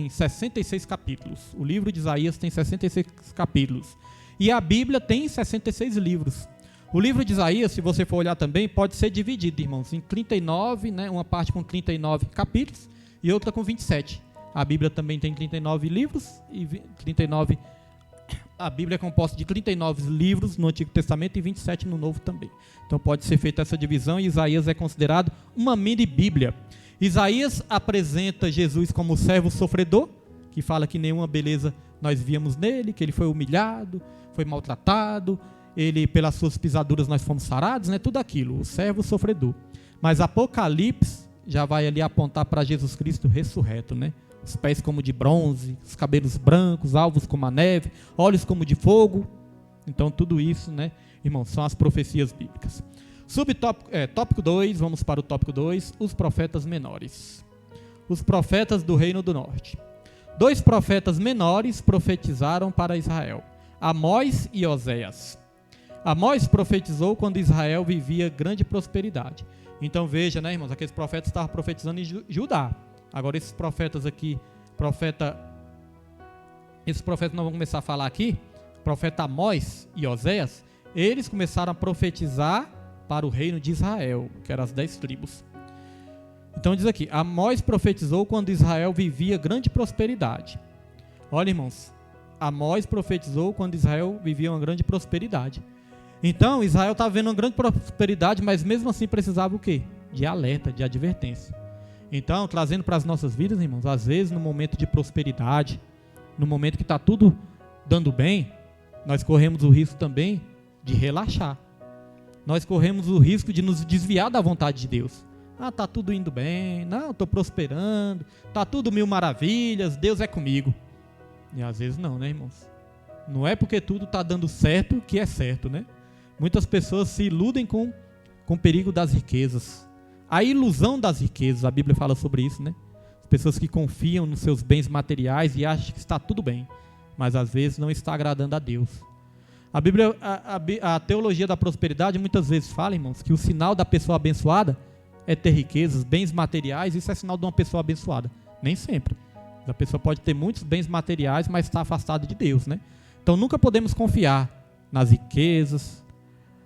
66 capítulos. O livro de Isaías tem 66 capítulos. E a Bíblia tem 66 livros. O livro de Isaías, se você for olhar também, pode ser dividido, irmãos, em 39, né? Uma parte com 39 capítulos e outra com 27. A Bíblia também tem 39 livros e 39. A Bíblia é composta de 39 livros no Antigo Testamento e 27 no Novo também. Então pode ser feita essa divisão e Isaías é considerado uma mini Bíblia. Isaías apresenta Jesus como servo sofredor, que fala que nenhuma beleza nós víamos nele, que ele foi humilhado, foi maltratado, ele pelas suas pisaduras nós fomos sarados, né? Tudo aquilo, o servo sofredor. Mas Apocalipse já vai ali apontar para Jesus Cristo ressurreto, né? Os pés como de bronze, os cabelos brancos, alvos como a neve, olhos como de fogo. Então tudo isso, né, irmãos, são as profecias bíblicas. Tópico 2, vamos para o tópico 2, os profetas menores. Os profetas do Reino do Norte. 2 profetas menores profetizaram para Israel, Amós e Oséias. Amós profetizou quando Israel vivia grande prosperidade. Então veja, né, irmãos, aqueles profetas estavam profetizando em Judá. Agora esses profetas aqui, esses profetas nós vamos começar a falar aqui, profeta Amós e Oséias, eles começaram a profetizar para o reino de Israel, que eram as 10 tribos. Então diz aqui, Amós profetizou quando Israel vivia grande prosperidade. Olha, irmãos, Amós profetizou quando Israel vivia uma grande prosperidade. Então, Israel estava vendo uma grande prosperidade, mas mesmo assim precisava o quê? De alerta, de advertência. Então, trazendo para as nossas vidas, irmãos, às vezes no momento de prosperidade, no momento que está tudo dando bem, nós corremos o risco também de relaxar. Nós corremos o risco de nos desviar da vontade de Deus. Ah, está tudo indo bem, não, estou prosperando, está tudo mil maravilhas, Deus é comigo. E às vezes não, né, irmãos? Não é porque tudo está dando certo que é certo, né? Muitas pessoas se iludem com o perigo das riquezas. A ilusão das riquezas, a Bíblia fala sobre isso, né? As pessoas que confiam nos seus bens materiais e acham que está tudo bem, mas às vezes não está agradando a Deus. A Bíblia, a teologia da prosperidade muitas vezes fala, irmãos, que o sinal da pessoa abençoada é ter riquezas, bens materiais, isso é sinal de uma pessoa abençoada. Nem sempre. A pessoa pode ter muitos bens materiais, mas está afastada de Deus, né? Então nunca podemos confiar nas riquezas.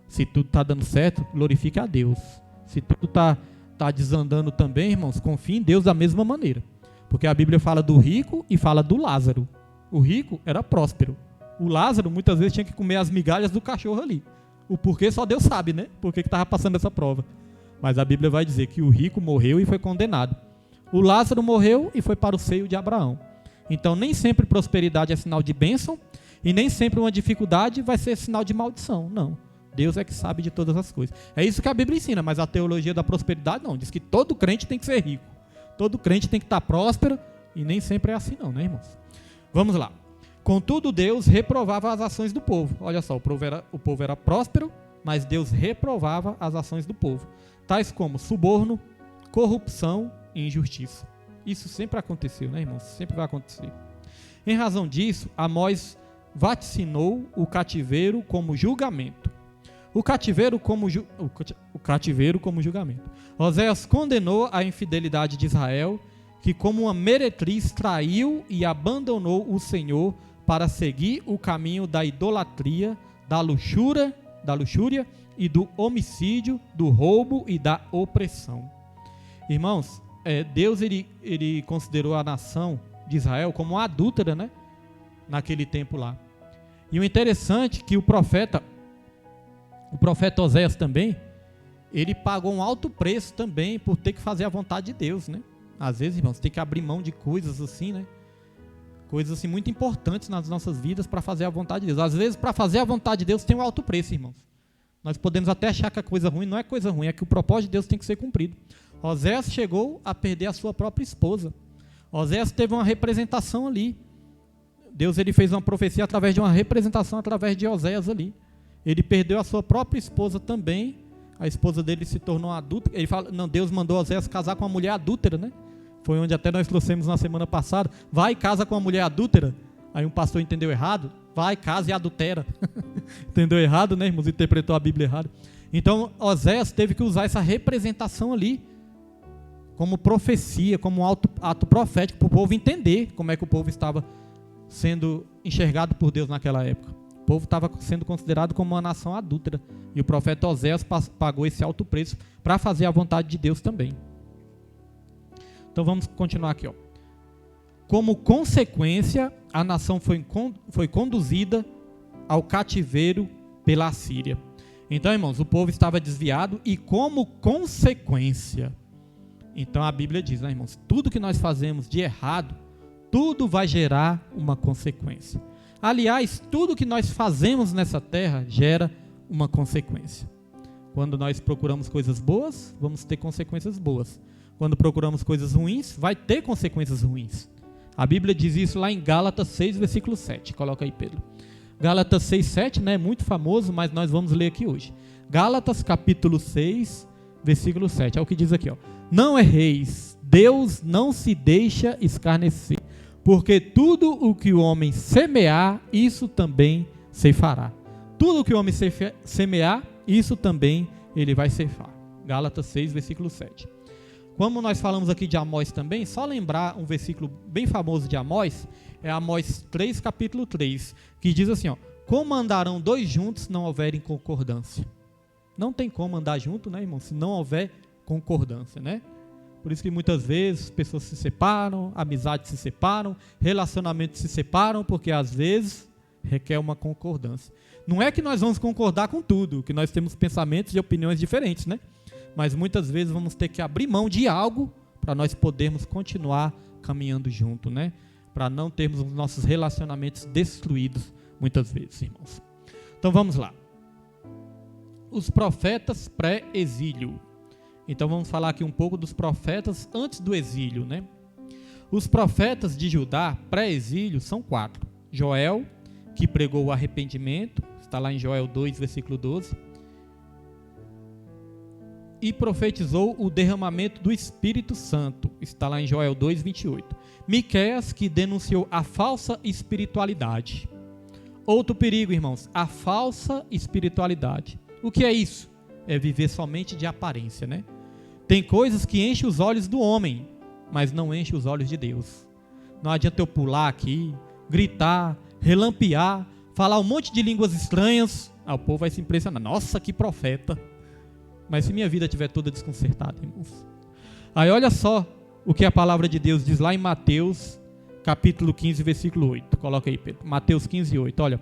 Se tudo está dando certo, glorifique a Deus. Se tudo está desandando também, irmãos, confie em Deus da mesma maneira. Porque a Bíblia fala do rico e fala do Lázaro. O rico era próspero. O Lázaro muitas vezes tinha que comer as migalhas do cachorro ali. O porquê só Deus sabe, né? Por que estava passando essa prova. Mas a Bíblia vai dizer que o rico morreu e foi condenado. O Lázaro morreu e foi para o seio de Abraão. Então nem sempre prosperidade é sinal de bênção e nem sempre uma dificuldade vai ser sinal de maldição. Não. Deus é que sabe de todas as coisas. É isso que a Bíblia ensina, mas a teologia da prosperidade não. Diz que todo crente tem que ser rico. Todo crente tem que estar próspero e nem sempre é assim não, né, irmãos? Vamos lá. Contudo, Deus reprovava as ações do povo. Olha só, o povo era próspero, mas Deus reprovava as ações do povo. Tais como suborno, corrupção e injustiça. Isso sempre aconteceu, né, irmãos? Sempre vai acontecer. Em razão disso, Amós vaticinou o cativeiro como julgamento. O cativeiro como julgamento. Oséias condenou a infidelidade de Israel, que como uma meretriz traiu e abandonou o Senhor para seguir o caminho da idolatria, da luxúria e do homicídio, do roubo e da opressão. Irmãos, Deus ele considerou a nação de Israel como uma adúltera, né? Naquele tempo lá. E o interessante é que o profeta Oséias também, ele pagou um alto preço também por ter que fazer a vontade de Deus, né? Às vezes, irmãos, tem que abrir mão de coisas assim, né? Coisas assim muito importantes nas nossas vidas para fazer a vontade de Deus. Às vezes, para fazer a vontade de Deus tem um alto preço, irmãos. Nós podemos até achar que a coisa ruim não é coisa ruim, é que o propósito de Deus tem que ser cumprido. Oséias chegou a perder a sua própria esposa. Oséias teve uma representação ali. Deus ele fez uma profecia através de uma representação através de Oséias ali. Ele perdeu a sua própria esposa também. A esposa dele se tornou adúltera. Ele fala, não, Deus mandou Oséias casar com uma mulher adúltera, né? Foi onde até nós trouxemos na semana passada. Vai e casa com uma mulher adúltera. Aí um pastor entendeu errado. Vai, casa e adultera. Entendeu errado, né, irmãos? Interpretou a Bíblia errado. Então, Oséias teve que usar essa representação ali como profecia, como um ato profético para o povo entender como é que o povo estava sendo enxergado por Deus naquela época. O povo estava sendo considerado como uma nação adúltera. E o profeta Oséias pagou esse alto preço para fazer a vontade de Deus também. Então vamos continuar aqui, ó. Como consequência, a nação foi conduzida ao cativeiro pela Assíria. Então, irmãos, o povo estava desviado e como consequência. Então a Bíblia diz, né, irmãos, tudo que nós fazemos de errado, tudo vai gerar uma consequência. Aliás, tudo que nós fazemos nessa terra gera uma consequência. Quando nós procuramos coisas boas, vamos ter consequências boas. Quando procuramos coisas ruins, vai ter consequências ruins. A Bíblia diz isso lá em Gálatas 6, versículo 7. Coloca aí, Pedro. Gálatas 6, 7, né? Muito famoso, mas nós vamos ler aqui hoje. Gálatas capítulo 6, versículo 7. É o que diz aqui, ó. Não erreis, Deus não se deixa escarnecer, porque tudo o que o homem semear, isso também ceifará. Tudo o que o homem semear, isso também ele vai ceifar. Gálatas 6, versículo 7. Como nós falamos aqui de Amós também, só lembrar um versículo bem famoso de Amós, é Amós 3, capítulo 3, que diz assim, ó, como andarão dois juntos se não houverem concordância? Não tem como andar junto, né, irmão, se não houver concordância, né? Por isso que muitas vezes pessoas se separam, amizades se separam, relacionamentos se separam, porque às vezes requer uma concordância. Não é que nós vamos concordar com tudo, que nós temos pensamentos e opiniões diferentes, né? Mas muitas vezes vamos ter que abrir mão de algo para nós podermos continuar caminhando junto, né? Para não termos os nossos relacionamentos destruídos muitas vezes, irmãos. Então vamos lá. Os profetas pré-exílio. Então vamos falar aqui um pouco dos profetas antes do exílio, né? Os profetas de Judá pré-exílio são 4. Joel, que pregou o arrependimento, está lá em Joel 2, versículo 12. E profetizou o derramamento do Espírito Santo, está lá em Joel 2, 28. Miqueias, que denunciou a falsa espiritualidade. Outro perigo, irmãos, a falsa espiritualidade. O que é isso? É viver somente de aparência, né? Tem coisas que enchem os olhos do homem, mas não enchem os olhos de Deus. Não adianta eu pular aqui, gritar, relampear, falar um monte de línguas estranhas. O povo vai se impressionar. Nossa, que profeta. Mas se minha vida estiver toda desconcertada, irmãos. Aí olha só o que a palavra de Deus diz lá em Mateus, capítulo 15, versículo 8. Coloca aí, Pedro. Mateus 15, 8. Olha,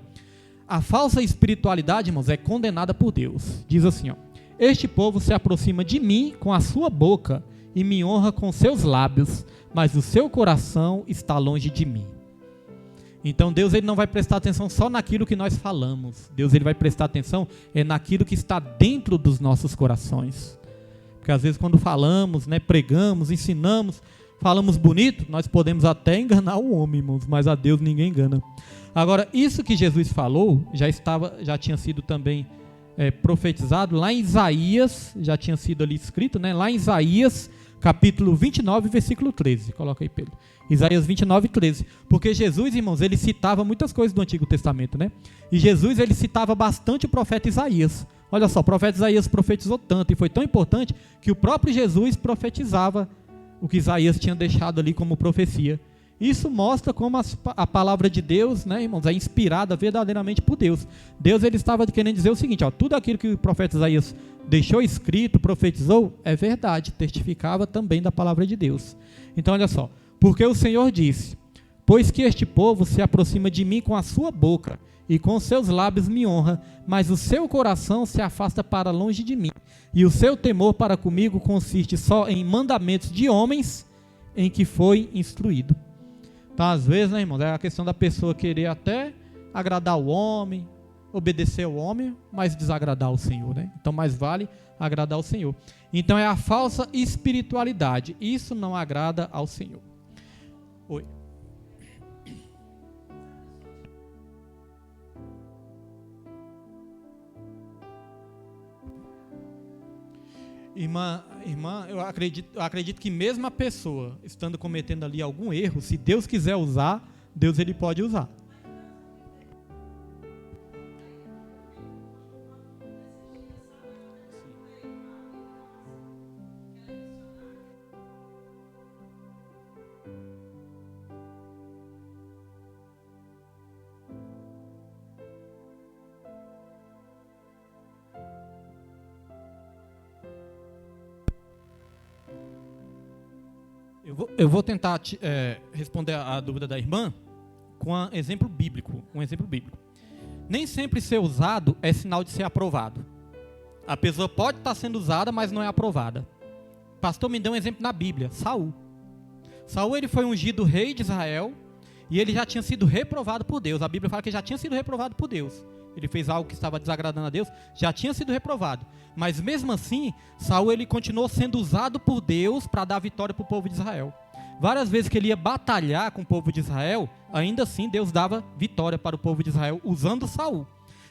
a falsa espiritualidade, irmãos, é condenada por Deus. Diz assim, ó. Este povo se aproxima de mim com a sua boca e me honra com seus lábios, mas o seu coração está longe de mim. Então Deus ele não vai prestar atenção só naquilo que nós falamos. Deus ele vai prestar atenção naquilo que está dentro dos nossos corações. Porque às vezes quando falamos, né, pregamos, ensinamos, falamos bonito, nós podemos até enganar o homem, irmãos, mas a Deus ninguém engana. Agora, isso que Jesus falou já tinha sido também profetizado lá em Isaías, já tinha sido ali escrito, né? Lá em Isaías, capítulo 29, versículo 13. Coloca aí, Pedro. Isaías 29, 13. Porque Jesus, irmãos, ele citava muitas coisas do Antigo Testamento, né? E Jesus, ele citava bastante o profeta Isaías. Olha só, o profeta Isaías profetizou tanto, e foi tão importante, que o próprio Jesus profetizava o que Isaías tinha deixado ali como profecia. Isso mostra como a palavra de Deus, né, irmãos, é inspirada verdadeiramente por Deus. Deus ele estava querendo dizer o seguinte, ó, tudo aquilo que o profeta Isaías deixou escrito, profetizou, é verdade, testificava também da palavra de Deus. Então olha só, porque o Senhor disse, pois que este povo se aproxima de mim com a sua boca e com seus lábios me honra, mas o seu coração se afasta para longe de mim, e o seu temor para comigo consiste só em mandamentos de homens em que foi instruído. Então, às vezes, né, irmãos, é a questão da pessoa querer até agradar o homem, obedecer ao homem, mas desagradar o Senhor, né? Então, mais vale agradar ao Senhor. Então, é a falsa espiritualidade. Isso não agrada ao Senhor. Oi. Irmã, eu acredito que mesmo a pessoa estando cometendo ali algum erro, se Deus quiser usar, Deus ele pode usar. Eu vou tentar responder a dúvida da irmã com um exemplo bíblico. Nem sempre ser usado é sinal de ser aprovado. A pessoa pode estar sendo usada, mas não é aprovada. O pastor me deu um exemplo na Bíblia, Saul. Saul ele foi ungido rei de Israel e ele já tinha sido reprovado por Deus. A Bíblia fala que ele já tinha sido reprovado por Deus. Ele fez algo que estava desagradando a Deus, já tinha sido reprovado. Mas mesmo assim, Saul ele continuou sendo usado por Deus para dar vitória para o povo de Israel. várias vezes que ele ia batalhar com o povo de Israel, ainda assim Deus dava vitória para o povo de Israel usando Saul.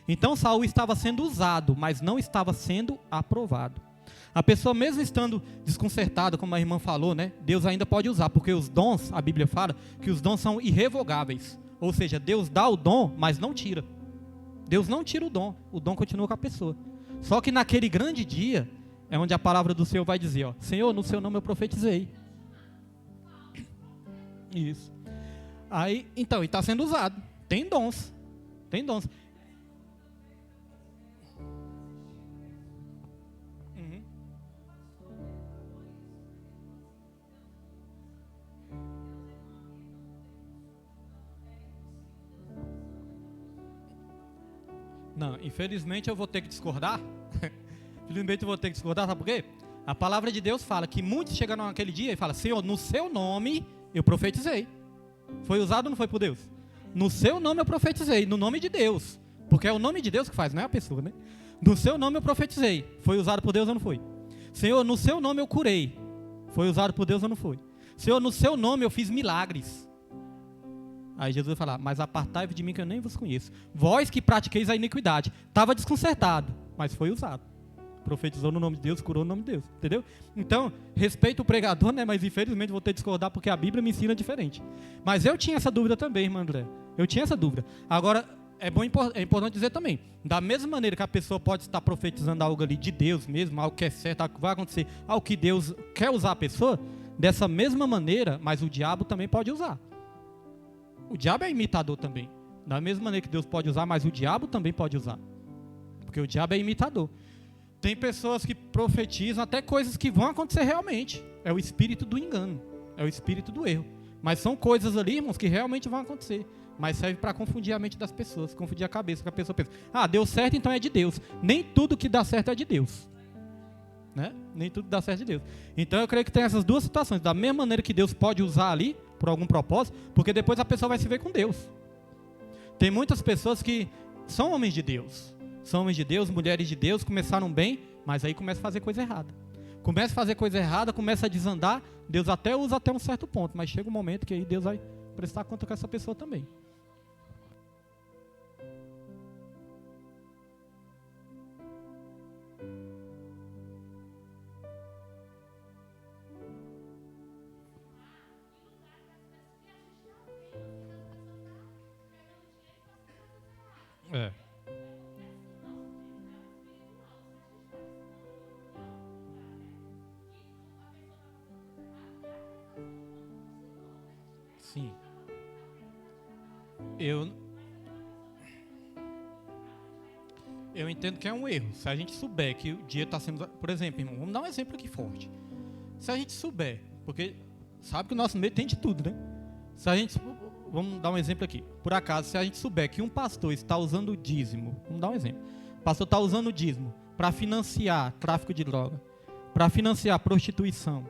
Então Saul estava sendo usado, mas não estava sendo aprovado. A pessoa mesmo estando desconcertada, como a irmã falou, né, Deus ainda pode usar, porque os dons, a Bíblia fala que os dons são irrevogáveis. Ou seja, Deus dá o dom, mas não tira. Deus não tira o dom continua com a pessoa. Só que naquele grande dia, é onde a palavra do Senhor vai dizer, ó, Senhor, no seu nome eu profetizei. Isso. Aí, então, e está sendo usado. Tem dons. Tem dons. Uhum. Não, infelizmente eu vou ter que discordar. Infelizmente eu vou ter que discordar, sabe por quê? A palavra de Deus fala que muitos chegaram naquele dia e falam, Senhor, no seu nome eu profetizei. Foi usado ou não foi por Deus? No seu nome eu profetizei, no nome de Deus. Porque é o nome de Deus que faz, não é a pessoa, né? No seu nome eu profetizei. Foi usado por Deus ou não foi? Senhor, no seu nome eu curei. Foi usado por Deus ou não foi? Senhor, no seu nome eu fiz milagres. Aí Jesus vai falar, mas apartai-vos de mim que eu nem vos conheço. Vós que pratiqueis a iniquidade. Estava desconcertado, mas foi usado. Profetizou no nome de Deus, curou no nome de Deus, entendeu? Então, respeito o pregador, né? Mas infelizmente vou ter que discordar porque a Bíblia me ensina diferente. Mas eu tinha essa dúvida também, irmã André. Eu tinha essa dúvida. Agora, é importante dizer também, da mesma maneira que a pessoa pode estar profetizando algo ali de Deus mesmo, algo que é certo, algo que vai acontecer, algo que Deus quer usar a pessoa, dessa mesma maneira, mas o diabo também pode usar. O diabo é imitador também. Da mesma maneira que Deus pode usar, mas o diabo também pode usar. Porque o diabo é imitador. Tem pessoas que profetizam até coisas que vão acontecer realmente. É o espírito do engano. É o espírito do erro. Mas são coisas ali, irmãos, que realmente vão acontecer. Mas serve para confundir a mente das pessoas, confundir a cabeça, que a pessoa pensa, deu certo, então é de Deus. Nem tudo que dá certo é de Deus. Né? Nem tudo dá certo de Deus. Então eu creio que tem essas duas situações. Da mesma maneira que Deus pode usar ali, por algum propósito, porque depois a pessoa vai se ver com Deus. Tem muitas pessoas que são homens de Deus. São homens de Deus, mulheres de Deus, começaram bem, mas aí começa a fazer coisa errada. Começa a fazer coisa errada, começa a desandar, Deus até usa até um certo ponto, mas chega um momento que aí Deus vai prestar conta com essa pessoa também. É. Sim. Eu entendo que é um erro. Se a gente souber que o dia está sendo... Por exemplo, irmão, vamos dar um exemplo aqui forte. Se a gente souber, porque sabe que o nosso meio tem de tudo, né? Se a gente... Vamos dar um exemplo aqui. Por acaso, se a gente souber que um pastor está usando o dízimo, vamos dar um exemplo. O pastor está usando o dízimo para financiar tráfico de droga, para financiar prostituição,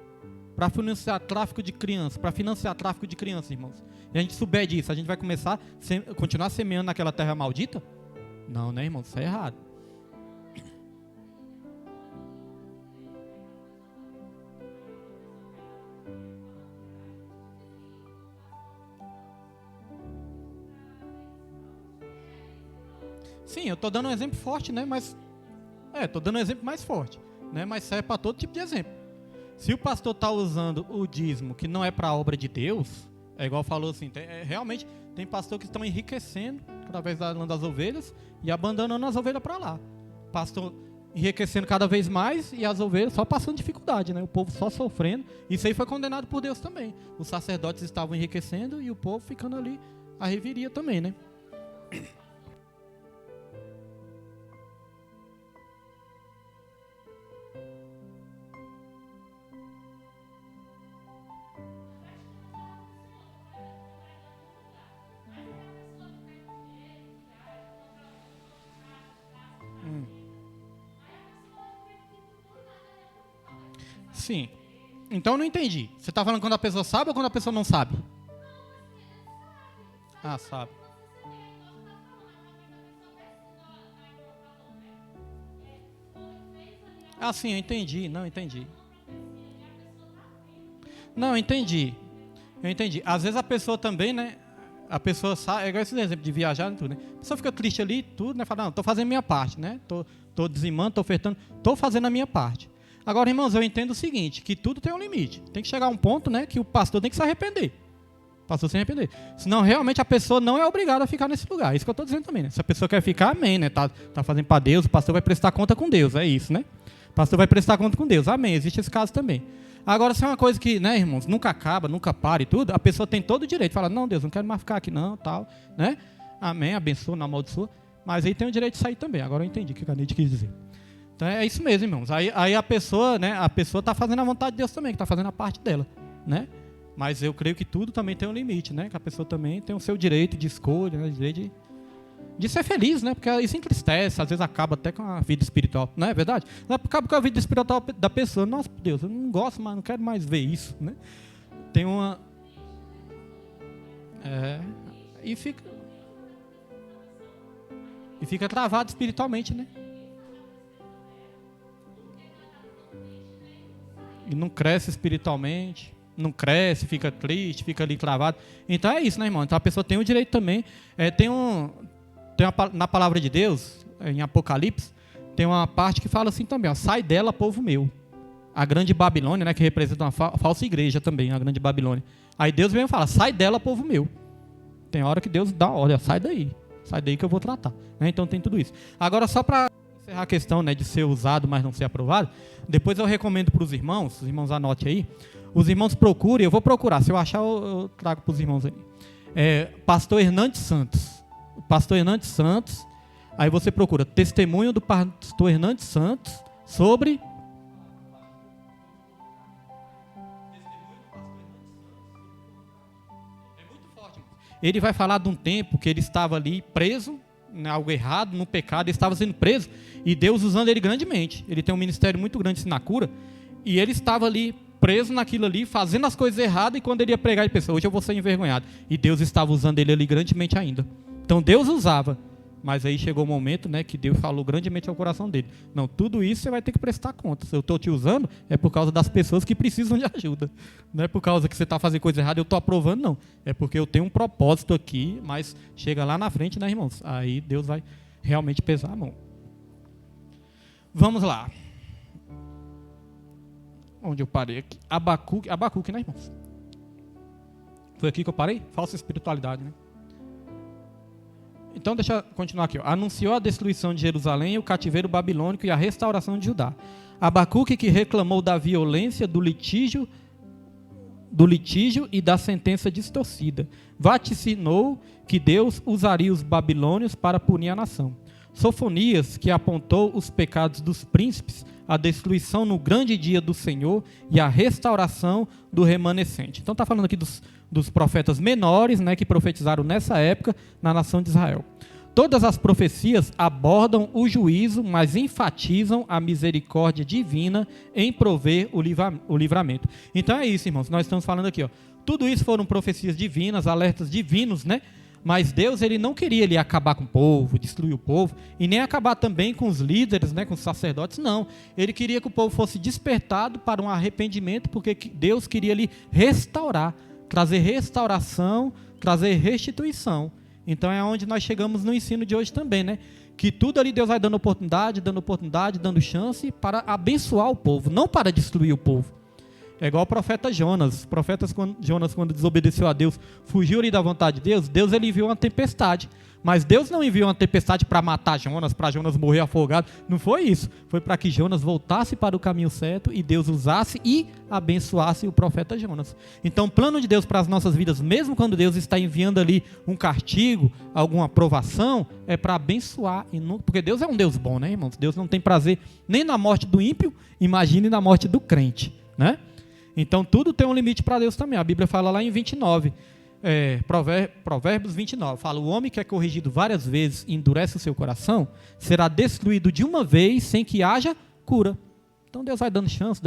para financiar tráfico de crianças, para financiar tráfico de crianças, irmãos. E a gente souber disso, a gente vai começar a continuar semeando naquela terra maldita? Não, né, irmão? Isso é errado. Sim, eu estou dando um exemplo forte, né? Mas estou dando um exemplo mais forte, né? Mas serve para todo tipo de exemplo. Se o pastor está usando o dízimo que não é para a obra de Deus, é igual falou assim, realmente tem pastor que estão enriquecendo através da lã das ovelhas e abandonando as ovelhas para lá. Pastor enriquecendo cada vez mais e as ovelhas só passando dificuldade, né? O povo só sofrendo. Isso aí foi condenado por Deus também. Os sacerdotes estavam enriquecendo e o povo ficando ali a reviria também, né? Sim. Então eu não entendi. Você está falando quando a pessoa sabe ou quando a pessoa não sabe? Ah, sabe. Ah, sim, eu entendi. Não, entendi. Não, entendi. Eu entendi. Às vezes a pessoa também, né? A pessoa sai, é igual esse exemplo de viajar e tudo, né? A pessoa fica triste ali, tudo, né? Fala, não, estou fazendo a minha parte, né? Tô dizimando, estou ofertando, estou fazendo a minha parte. Agora, irmãos, eu entendo o seguinte, que tudo tem um limite. Tem que chegar a um ponto, né? Que o pastor tem que se arrepender. O pastor se arrepender. Senão, realmente, a pessoa não é obrigada a ficar nesse lugar. É isso que eu estou dizendo também, né? Se a pessoa quer ficar, amém, né? Tá fazendo para Deus, o pastor vai prestar conta com Deus, é isso, né? O pastor vai prestar conta com Deus, amém. Existe esse caso também. Agora, se é uma coisa que, né, irmãos, nunca acaba, nunca para e tudo, a pessoa tem todo o direito de falar, não, Deus, não quero mais ficar aqui não, tal, né? Amém, abençoa, não amaldiçoa. Mas aí tem o direito de sair também. Agora eu entendi o que a Neide quis dizer. Então é isso mesmo, irmãos. Aí a pessoa, né, está fazendo a vontade de Deus também, que está fazendo a parte dela, né? Mas eu creio que tudo também tem um limite, né? Que a pessoa também tem o seu direito de escolha, né? Direito de ser feliz, né? Porque isso entristece, às vezes acaba até com a vida espiritual, não é verdade? Acaba com a vida espiritual da pessoa. Nossa, Deus, eu não gosto mais, não quero mais ver isso, né? Tem uma... E fica travado espiritualmente, né? E não cresce espiritualmente, não cresce, fica triste, fica ali travado. Então é isso, né, irmão? Então a pessoa tem o direito também. Na palavra de Deus, em Apocalipse, tem uma parte que fala assim também, ó, sai dela, povo meu. A grande Babilônia, né, que representa uma falsa igreja também, a grande Babilônia. Aí Deus vem e fala, sai dela, povo meu. Tem hora que Deus dá, olha, sai daí que eu vou tratar. Né? Então tem tudo isso. Agora, só para encerrar a questão, né, de ser usado, mas não ser aprovado, depois eu recomendo para os irmãos anotem aí, os irmãos procurem, eu vou procurar, se eu achar eu trago para os irmãos aí. Pastor Hernandes Santos. Pastor Hernandes Santos, aí você procura testemunho do pastor Hernandes Santos sobre... É muito forte. Ele vai falar de um tempo que ele estava ali preso, em algo errado, no pecado, ele estava sendo preso, e Deus usando ele grandemente. Ele tem um ministério muito grande na cura, e ele estava ali preso naquilo ali, fazendo as coisas erradas, e quando ele ia pregar, ele pensou, hoje eu vou ser envergonhado. E Deus estava usando ele ali grandemente ainda. Então Deus usava, mas aí chegou o momento, né, que Deus falou grandemente ao coração dele. Não, tudo isso você vai ter que prestar conta. Se eu estou te usando, é por causa das pessoas que precisam de ajuda. Não é por causa que você está fazendo coisa errada, eu estou aprovando, não. É porque eu tenho um propósito aqui, mas chega lá na frente, né, irmãos? Aí Deus vai realmente pesar a mão. Vamos lá. Onde eu parei aqui? Abacuque, né, irmãos? Foi aqui que eu parei? Falsa espiritualidade, né? Então, deixa eu continuar aqui. Ó. Anunciou a destruição de Jerusalém, o cativeiro babilônico e a restauração de Judá. Abacuque, que reclamou da violência, do litígio e da sentença distorcida. Vaticinou que Deus usaria os babilônios para punir a nação. Sofonias, que apontou os pecados dos príncipes, a destruição no grande dia do Senhor e a restauração do remanescente. Então está falando aqui dos profetas menores, né, que profetizaram nessa época na nação de Israel. Todas as profecias abordam o juízo, mas enfatizam a misericórdia divina em prover o livramento. Então é isso, irmãos, nós estamos falando aqui. Ó. Tudo isso foram profecias divinas, alertas divinos, né? Mas Deus ele não queria ele acabar com o povo, destruir o povo, e nem acabar também com os líderes, né, com os sacerdotes, não. Ele queria que o povo fosse despertado para um arrependimento, porque Deus queria ele restaurar, trazer restauração, trazer restituição. Então é onde nós chegamos no ensino de hoje também, né? Que tudo ali Deus vai dando oportunidade, dando chance para abençoar o povo, não para destruir o povo. É igual o profeta Jonas. Jonas, quando desobedeceu a Deus, fugiu ali da vontade de Deus, Deus ele enviou uma tempestade. Mas Deus não enviou uma tempestade para matar Jonas, para Jonas morrer afogado. Não foi isso. Foi para que Jonas voltasse para o caminho certo e Deus usasse e abençoasse o profeta Jonas. Então, o plano de Deus para as nossas vidas, mesmo quando Deus está enviando ali um castigo, alguma provação, é para abençoar. Porque Deus é um Deus bom, né, irmãos? Deus não tem prazer nem na morte do ímpio, imagine na morte do crente, né? Então, tudo tem um limite para Deus também. A Bíblia fala lá em 29, Provérbios 29, fala, o homem que é corrigido várias vezes e endurece o seu coração, será destruído de uma vez sem que haja cura. Então, Deus vai dando chance,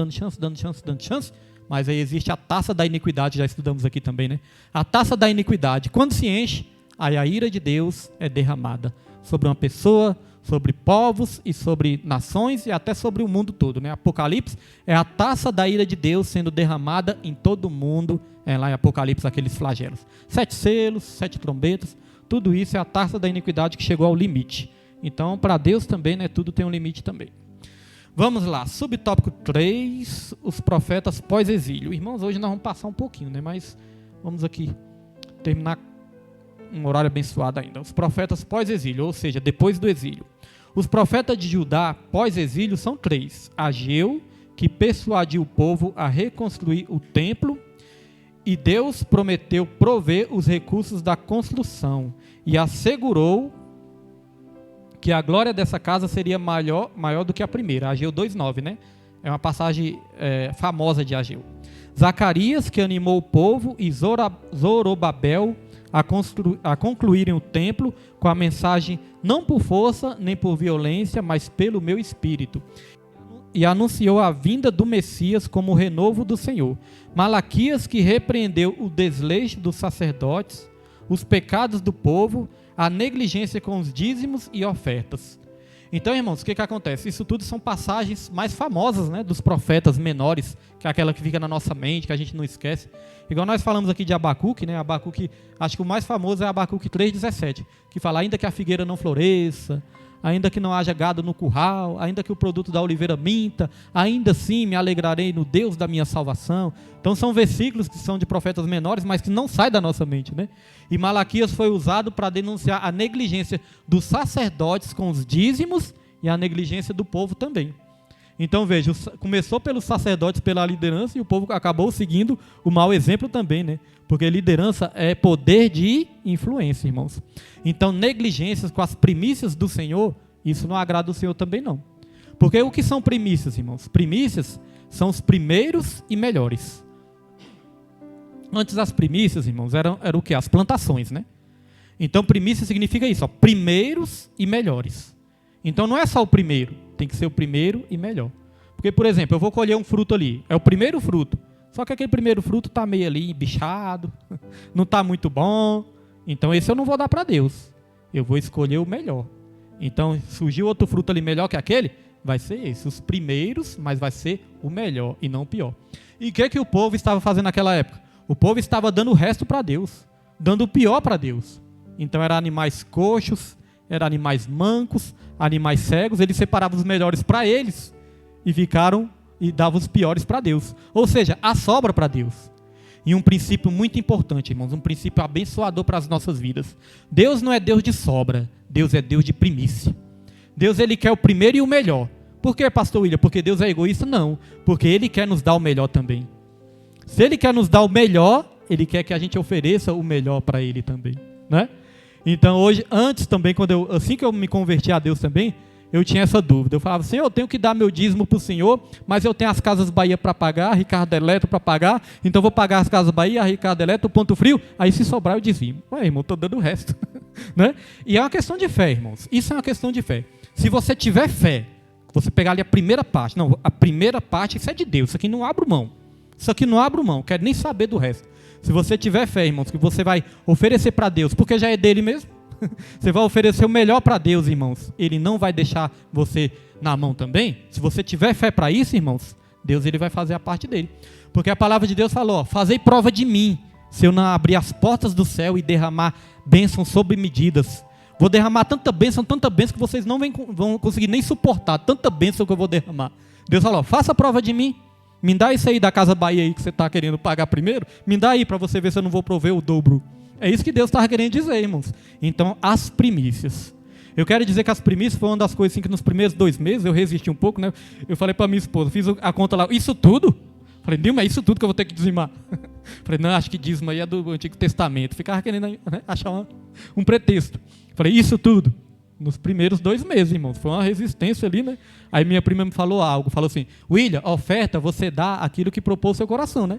mas aí existe a taça da iniquidade, já estudamos aqui também, né? A taça da iniquidade, quando se enche, aí a ira de Deus é derramada sobre uma pessoa, sobre povos e sobre nações e até sobre o mundo todo, né? Apocalipse é a taça da ira de Deus sendo derramada em todo o mundo, lá em Apocalipse, aqueles flagelos. 7 selos, 7 trombetas, tudo isso é a taça da iniquidade que chegou ao limite. Então, para Deus também, né, tudo tem um limite também. Vamos lá, subtópico 3, os profetas pós-exílio. Irmãos, hoje nós vamos passar um pouquinho, né, mas vamos aqui terminar um horário abençoado ainda. Os profetas pós-exílio, ou seja, depois do exílio. Os profetas de Judá pós-exílio são 3. Ageu, que persuadiu o povo a reconstruir o templo, e Deus prometeu prover os recursos da construção, e assegurou que a glória dessa casa seria maior do que a primeira. Ageu 2,9, né? É uma passagem famosa de Ageu. Zacarias, que animou o povo, e Zorobabel, a concluírem o templo com a mensagem: não por força nem por violência, mas pelo meu espírito. E anunciou a vinda do Messias como o renovo do Senhor. Malaquias, que repreendeu o desleixo dos sacerdotes, os pecados do povo, a negligência com os dízimos e ofertas. Então, irmãos, o que acontece? Isso tudo são passagens mais famosas, né, dos profetas menores, que é aquela que fica na nossa mente, que a gente não esquece. Igual nós falamos aqui de Abacuque, né? Abacuque, acho que o mais famoso é Abacuque 3,17, que fala: ainda que a figueira não floresça, ainda que não haja gado no curral, ainda que o produto da oliveira minta, ainda assim me alegrarei no Deus da minha salvação. Então são versículos que são de profetas menores, mas que não saem da nossa mente, né? E Malaquias foi usado para denunciar a negligência dos sacerdotes com os dízimos e a negligência do povo também. Então veja, começou pelos sacerdotes, pela liderança, e o povo acabou seguindo o mau exemplo também, né? Porque liderança é poder de influência, irmãos. Então negligências com as primícias do Senhor, isso não agrada o Senhor também não. Porque o que são primícias, irmãos? Primícias são os primeiros e melhores. Antes as primícias, irmãos, eram o quê? As plantações, né? Então primícia significa isso, ó, primeiros e melhores. Então não é só o primeiro, tem que ser o primeiro e melhor. Porque, por exemplo, eu vou colher um fruto ali, é o primeiro fruto, só que aquele primeiro fruto está meio ali bichado, não está muito bom, então esse eu não vou dar para Deus, eu vou escolher o melhor. Então surgiu outro fruto ali melhor que aquele, vai ser esse, os primeiros, mas vai ser o melhor e não o pior. E o que o povo estava fazendo naquela época? O povo estava dando o resto para Deus, dando o pior para Deus. Então eram animais coxos, eram animais mancos, animais cegos, eles separavam os melhores para eles e davam os piores para Deus. Ou seja, a sobra para Deus. E um princípio muito importante, irmãos, um princípio abençoador para as nossas vidas. Deus não é Deus de sobra, Deus é Deus de primícia. Deus, ele quer o primeiro e o melhor. Por que, pastor William? Porque Deus é egoísta? Não, porque ele quer nos dar o melhor também. Se ele quer nos dar o melhor, ele quer que a gente ofereça o melhor para ele também, né? Então hoje, antes também, assim que eu me converti a Deus também, eu tinha essa dúvida. Eu falava: Senhor, eu tenho que dar meu dízimo para o Senhor, mas eu tenho as Casas Bahia para pagar, Ricardo Eletro para pagar, então eu vou pagar as Casas Bahia, Ricardo Eletro, Ponto Frio, aí se sobrar eu dizimo. Ué, irmão, estou dando o resto. Né? E é uma questão de fé, irmãos. Isso é uma questão de fé. Se você tiver fé, você pegar ali a primeira parte, não, a primeira parte, isso é de Deus, isso aqui não abro mão. Isso aqui não abro mão, quero nem saber do resto. Se você tiver fé, irmãos, que você vai oferecer para Deus, porque já é dele mesmo, você vai oferecer o melhor para Deus, irmãos. Ele não vai deixar você na mão também. Se você tiver fé para isso, irmãos, Deus, ele vai fazer a parte dele. Porque a palavra de Deus falou: ó, fazei prova de mim, se eu não abrir as portas do céu e derramar bênçãos sobre medidas. Vou derramar tanta bênção que vocês não vão conseguir nem suportar, tanta bênção que eu vou derramar. Deus falou: ó, faça a prova de mim. Me dá isso aí da Casa Bahia aí que você está querendo pagar primeiro. Me dá aí para você ver se eu não vou prover o dobro. É isso que Deus estava querendo dizer, irmãos. Então, as primícias. Eu quero dizer que as primícias foi uma das coisas assim, que nos primeiros 2 meses eu resisti um pouco, né? Eu falei para minha esposa, fiz a conta lá, isso tudo? Falei: Dilma, é isso tudo que eu vou ter que dizimar. Falei: não, acho que dízimo aí é do Antigo Testamento. Ficava querendo, né, achar um pretexto. Falei: isso tudo? Nos primeiros 2 meses, irmãos. Foi uma resistência ali, né? Aí minha prima me falou algo. Falou assim: William, a oferta você dá aquilo que propôs seu coração, né?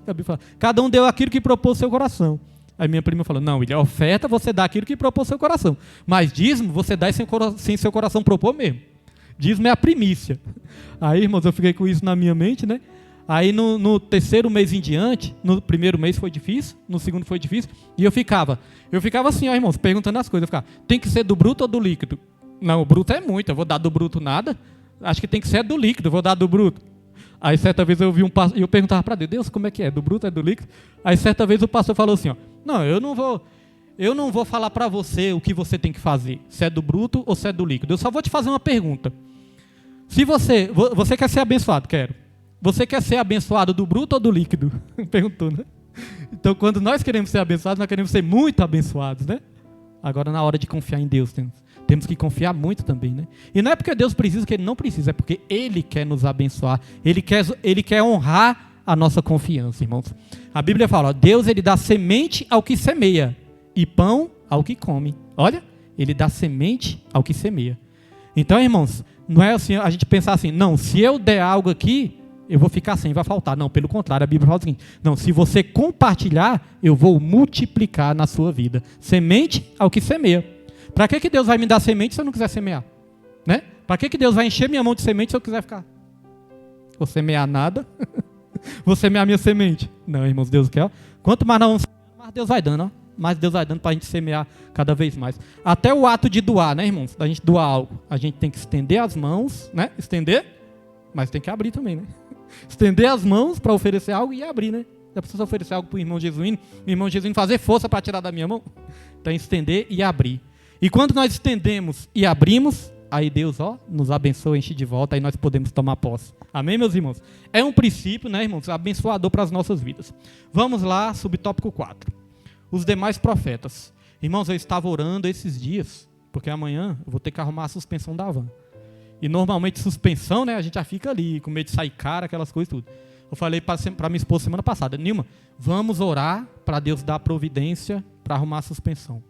Cada um deu aquilo que propôs seu coração. Aí minha prima falou: não, William, a oferta você dá aquilo que propôs seu coração. Mas dízimo você dá sem seu coração propor mesmo. Dízimo é a primícia. Aí, irmãos, eu fiquei com isso na minha mente, né? Aí no 3º mês em diante, no 1º mês foi difícil, no 2º foi difícil, e eu ficava assim, ó, irmãos, perguntando as coisas. Eu ficava: tem que ser do bruto ou do líquido? Não, o bruto é muito, eu vou dar do bruto nada. Acho que tem que ser do líquido, eu vou dar do bruto. Aí certa vez eu vi um pastor, e eu perguntava para Deus, como é que é? Do bruto é do líquido? Aí certa vez o pastor falou assim, ó, não, eu não vou falar para você o que você tem que fazer, se é do bruto ou se é do líquido. Eu só vou te fazer uma pergunta. Se você quer ser abençoado, quero. Você quer ser abençoado do bruto ou do líquido? Perguntou, né? Então, quando nós queremos ser abençoados, nós queremos ser muito abençoados, né? Agora, na hora de confiar em Deus, temos que confiar muito também, né? E não é porque Deus precisa que Ele não precisa, é porque Ele quer nos abençoar. Ele quer honrar a nossa confiança, irmãos. A Bíblia fala, ó, Deus Ele dá semente ao que semeia e pão ao que come. Olha, Ele dá semente ao que semeia. Então, irmãos, não é assim, a gente pensar assim, não, se eu der algo aqui, eu vou ficar sem, vai faltar. Não, pelo contrário, a Bíblia fala o seguinte, não, se você compartilhar, eu vou multiplicar na sua vida. Semente ao que semeia. Para que Deus vai me dar semente se eu não quiser semear? Né? Para que Deus vai encher minha mão de semente se eu quiser ficar? Vou semear nada? Vou semear minha semente? Não, irmãos, Deus quer. Ó. Quanto mais nós vamos semear, mais Deus vai dando. Ó. Mais Deus vai dando para a gente semear cada vez mais. Até o ato de doar, né, irmãos? Da gente doar algo. A gente tem que estender as mãos, né? Estender, mas tem que abrir também, né? Estender as mãos para oferecer algo e abrir, né? Já precisa oferecer algo para o irmão Jesuíno. O irmão Jesuíno fazer força para tirar da minha mão. Então, estender e abrir. E quando nós estendemos e abrimos, aí Deus, ó, nos abençoa, enche de volta, aí nós podemos tomar posse. Amém, meus irmãos? É um princípio, né, irmãos, abençoador para as nossas vidas. Vamos lá, subtópico 4. Os demais profetas. Irmãos, eu estava orando esses dias, porque amanhã eu vou ter que arrumar a suspensão da van. E normalmente suspensão, né, a gente já fica ali, com medo de sair cara, aquelas coisas tudo. Eu falei para minha esposa semana passada, Nilma, vamos orar para Deus dar providência para arrumar a suspensão.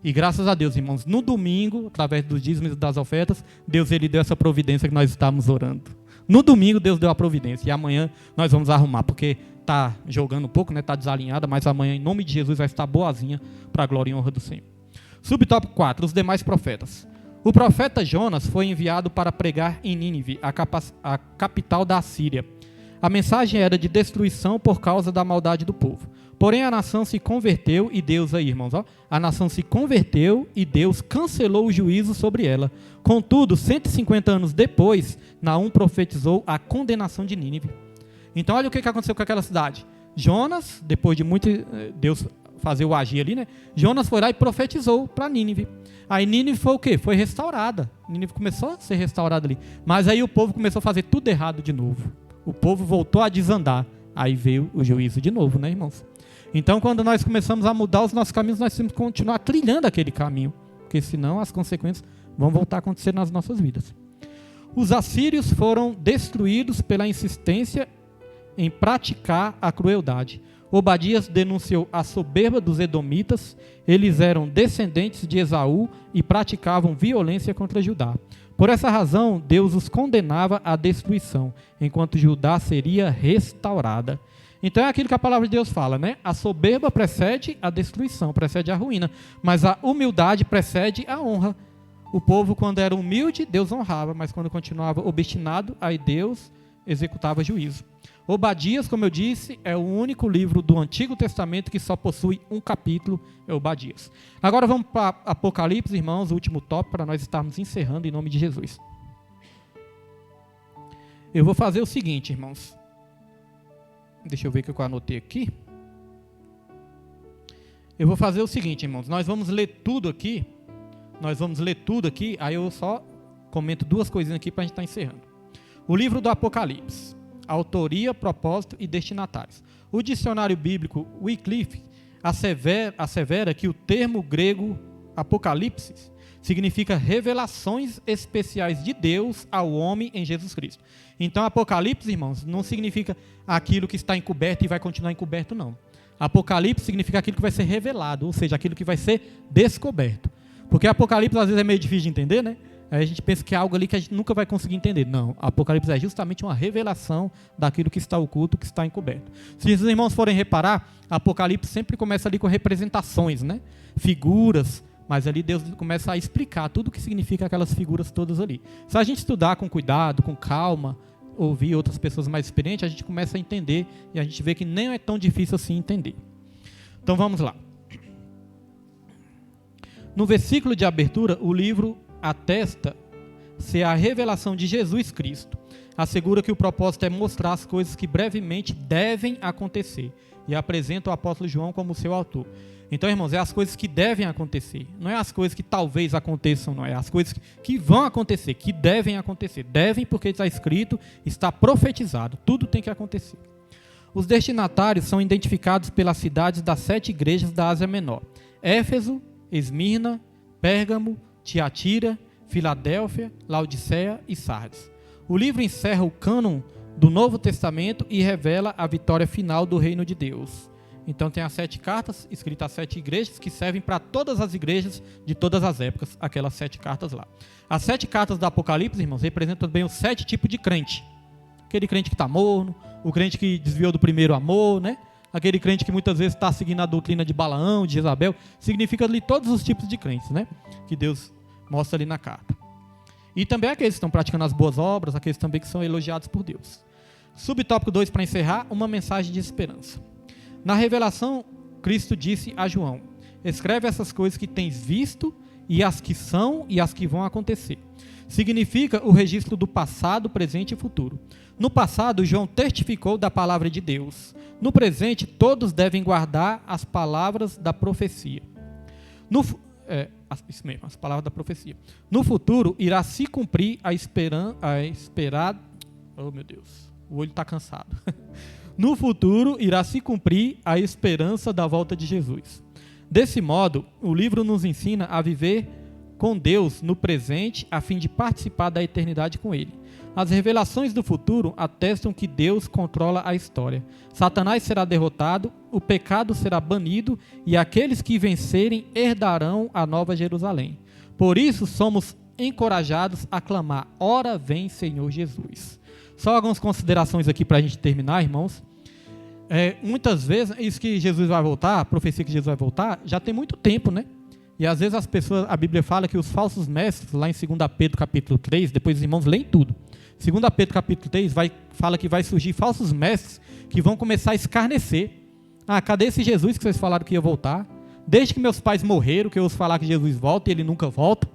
E graças a Deus, irmãos, no domingo, através dos dízimos e das ofertas, Deus ele deu essa providência que nós estávamos orando. No domingo, Deus deu a providência. E amanhã nós vamos arrumar, porque está jogando um pouco, né? Está desalinhada, mas amanhã, em nome de Jesus, vai estar boazinha para a glória e honra do Senhor. Subtópico 4, os demais profetas. O profeta Jonas foi enviado para pregar em Nínive, a capital da Assíria. A mensagem era de destruição por causa da maldade do povo. Porém, a nação se converteu e Deus, aí irmãos, ó, a nação se converteu e Deus cancelou o juízo sobre ela. Contudo, 150 anos depois, Naum profetizou a condenação de Nínive. Então, olha o que aconteceu com aquela cidade. Jonas, depois de muito Deus fazer o agir ali, né? Jonas foi lá e profetizou para Nínive. Aí Nínive foi o quê? Foi restaurada. Nínive começou a ser restaurada ali. Mas aí o povo começou a fazer tudo errado de novo. O povo voltou a desandar. Aí veio o juízo de novo, né, irmãos? Então, quando nós começamos a mudar os nossos caminhos, nós temos que continuar trilhando aquele caminho, porque senão as consequências vão voltar a acontecer nas nossas vidas. Os assírios foram destruídos pela insistência em praticar a crueldade. Obadias denunciou a soberba dos edomitas, eles eram descendentes de Esaú e praticavam violência contra Judá. Por essa razão, Deus os condenava à destruição, enquanto Judá seria restaurada. Então é aquilo que a palavra de Deus fala, né? A soberba precede a destruição, precede a ruína, mas a humildade precede a honra. O povo, quando era humilde, Deus honrava, mas quando continuava obstinado, aí Deus executava juízo. Obadias, como eu disse, é o único livro do Antigo Testamento que só possui um capítulo, é Obadias. Agora vamos para Apocalipse, irmãos, o último tópico, para nós estarmos encerrando em nome de Jesus. Eu vou fazer o seguinte, irmãos. Deixa eu ver o que eu anotei aqui. Eu vou fazer o seguinte, irmãos. Nós vamos ler tudo aqui. Aí eu só comento duas coisinhas aqui para a gente estar encerrando. O livro do Apocalipse. Autoria, propósito e destinatários. O dicionário bíblico Wycliffe assevera que o termo grego Apocalipse significa revelações especiais de Deus ao homem em Jesus Cristo. Então, Apocalipse, irmãos, não significa aquilo que está encoberto e vai continuar encoberto, não. Apocalipse significa aquilo que vai ser revelado, ou seja, aquilo que vai ser descoberto. Porque Apocalipse, às vezes, é meio difícil de entender, né? Aí a gente pensa que é algo ali que a gente nunca vai conseguir entender. Não, Apocalipse é justamente uma revelação daquilo que está oculto, que está encoberto. Se os irmãos forem reparar, Apocalipse sempre começa ali com representações, né? Figuras, mas ali Deus começa a explicar tudo o que significa aquelas figuras todas ali. Se a gente estudar com cuidado, com calma, ouvir outras pessoas mais experientes, a gente começa a entender e a gente vê que nem é tão difícil assim entender. Então vamos lá. No versículo de abertura, o livro atesta ser a revelação de Jesus Cristo. Assegura que o propósito é mostrar as coisas que brevemente devem acontecer e apresenta o apóstolo João como seu autor. Então, irmãos, é as coisas que devem acontecer, não é as coisas que talvez aconteçam, não é as coisas que vão acontecer, que devem acontecer. Devem porque está escrito, está profetizado, tudo tem que acontecer. Os destinatários são identificados pelas cidades das 7 igrejas da Ásia Menor: Éfeso, Esmirna, Pérgamo, Tiatira, Filadélfia, Laodiceia e Sardes. O livro encerra o cânon do Novo Testamento e revela a vitória final do reino de Deus. Então tem as 7 cartas escritas às 7 igrejas que servem para todas as igrejas de todas as épocas, aquelas 7 cartas lá. As 7 cartas do Apocalipse, irmãos, representam também os 7 tipos de crente. Aquele crente que está morno, o crente que desviou do primeiro amor, né? Aquele crente que muitas vezes está seguindo a doutrina de Balaão, de Jezabel. Significa ali todos os tipos de crentes, né? Que Deus mostra ali na carta. E também aqueles que estão praticando as boas obras, aqueles também que são elogiados por Deus. Subtópico 2, para encerrar, uma mensagem de esperança. Na revelação, Cristo disse a João: escreve essas coisas que tens visto, e as que são e as que vão acontecer. Significa o registro do passado, presente e futuro. No passado, João testificou da palavra de Deus. No presente, todos devem guardar as palavras da profecia. Isso mesmo, as palavras da profecia. No futuro, irá se cumprir a esperada... Oh, meu Deus, o olho está cansado. No futuro, irá se cumprir a esperança da volta de Jesus. Desse modo, o livro nos ensina a viver com Deus no presente, a fim de participar da eternidade com Ele. As revelações do futuro atestam que Deus controla a história. Satanás será derrotado, o pecado será banido e aqueles que vencerem herdarão a Nova Jerusalém. Por isso, somos encorajados a clamar: ora vem, Senhor Jesus. Só algumas considerações aqui para a gente terminar, irmãos. Muitas vezes, isso que Jesus vai voltar, a profecia que Jesus vai voltar, já tem muito tempo, né? E às vezes a Bíblia fala que os falsos mestres, lá em 2 Pedro capítulo 3, depois os irmãos leem tudo. 2 Pedro capítulo 3 fala que vai surgir falsos mestres que vão começar a escarnecer. Cadê esse Jesus que vocês falaram que ia voltar? Desde que meus pais morreram, que eu ouço falar que Jesus volta e ele nunca volta.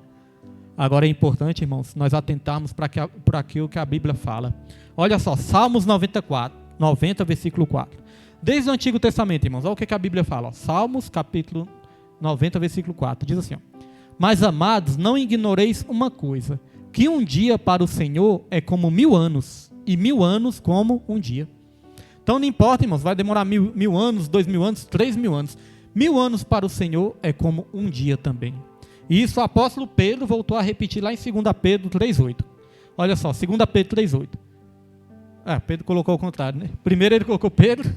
Agora é importante, irmãos, nós atentarmos para aquilo que a Bíblia fala. Olha só, Salmos 90, versículo 4. Desde o Antigo Testamento, irmãos, olha o que a Bíblia fala. Salmos capítulo 90, versículo 4. Diz assim: mas, amados, não ignoreis uma coisa, que um dia para o Senhor é como 1000 anos, e 1000 anos como um dia. Então não importa, irmãos, vai demorar 1000 anos, 2000 anos, 3000 anos. 1000 anos para o Senhor é como um dia também. E isso o apóstolo Pedro voltou a repetir lá em 2 Pedro 3,8. Olha só, 2 Pedro 3,8. Pedro colocou o contrário, né? Primeiro ele colocou Pedro,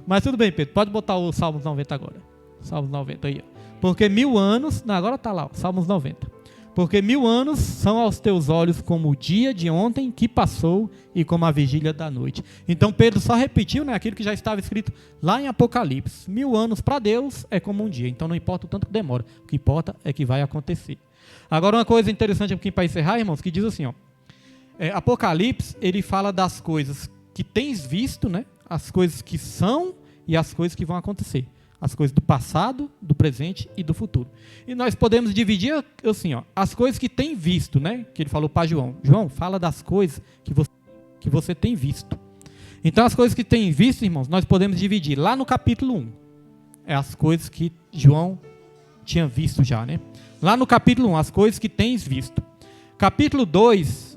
mas tudo bem, Pedro, pode botar o Salmos 90 agora. Salmos 90 aí, ó. Porque 1000 anos, agora está lá, Salmos 90. Porque 1000 anos são aos teus olhos como o dia de ontem que passou e como a vigília da noite. Então Pedro só repetiu, né, aquilo que já estava escrito lá em Apocalipse. 1000 anos para Deus é como um dia, então não importa o tanto que demora, o que importa é que vai acontecer. Agora uma coisa interessante aqui para encerrar, irmãos, que diz assim, ó, Apocalipse, ele fala das coisas que tens visto, né, as coisas que são e as coisas que vão acontecer. As coisas do passado, do presente e do futuro. E nós podemos dividir assim, ó, as coisas que tem visto, né? Que ele falou para João. João, fala das coisas que você tem visto. Então, as coisas que tem visto, irmãos, nós podemos dividir. Lá no capítulo 1, é as coisas que João tinha visto já, né? Lá no capítulo 1, as coisas que tens visto. Capítulo 2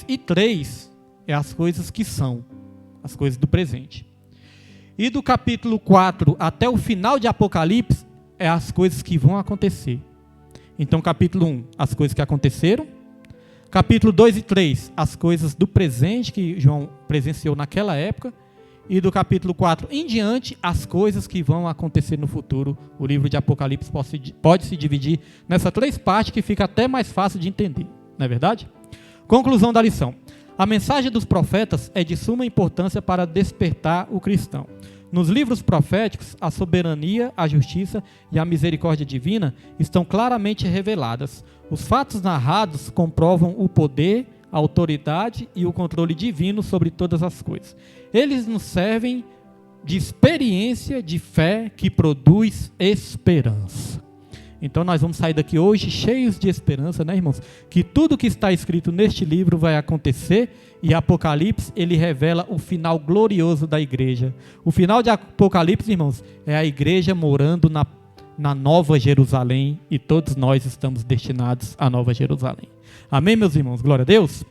e 3 é as coisas que são, as coisas do presente. E do capítulo 4 até o final de Apocalipse, é as coisas que vão acontecer. Então, capítulo 1, as coisas que aconteceram. Capítulo 2 e 3, as coisas do presente que João presenciou naquela época. E do capítulo 4 em diante, as coisas que vão acontecer no futuro. O livro de Apocalipse pode se dividir nessas 3 partes que fica até mais fácil de entender. Não é verdade? Conclusão da lição. A mensagem dos profetas é de suma importância para despertar o cristão. Nos livros proféticos, a soberania, a justiça e a misericórdia divina estão claramente reveladas. Os fatos narrados comprovam o poder, a autoridade e o controle divino sobre todas as coisas. Eles nos servem de experiência de fé que produz esperança. Então nós vamos sair daqui hoje cheios de esperança, né, irmãos? Que tudo que está escrito neste livro vai acontecer, e Apocalipse, ele revela o final glorioso da igreja. O final de Apocalipse, irmãos, é a igreja morando na Nova Jerusalém, e todos nós estamos destinados à Nova Jerusalém. Amém, meus irmãos? Glória a Deus.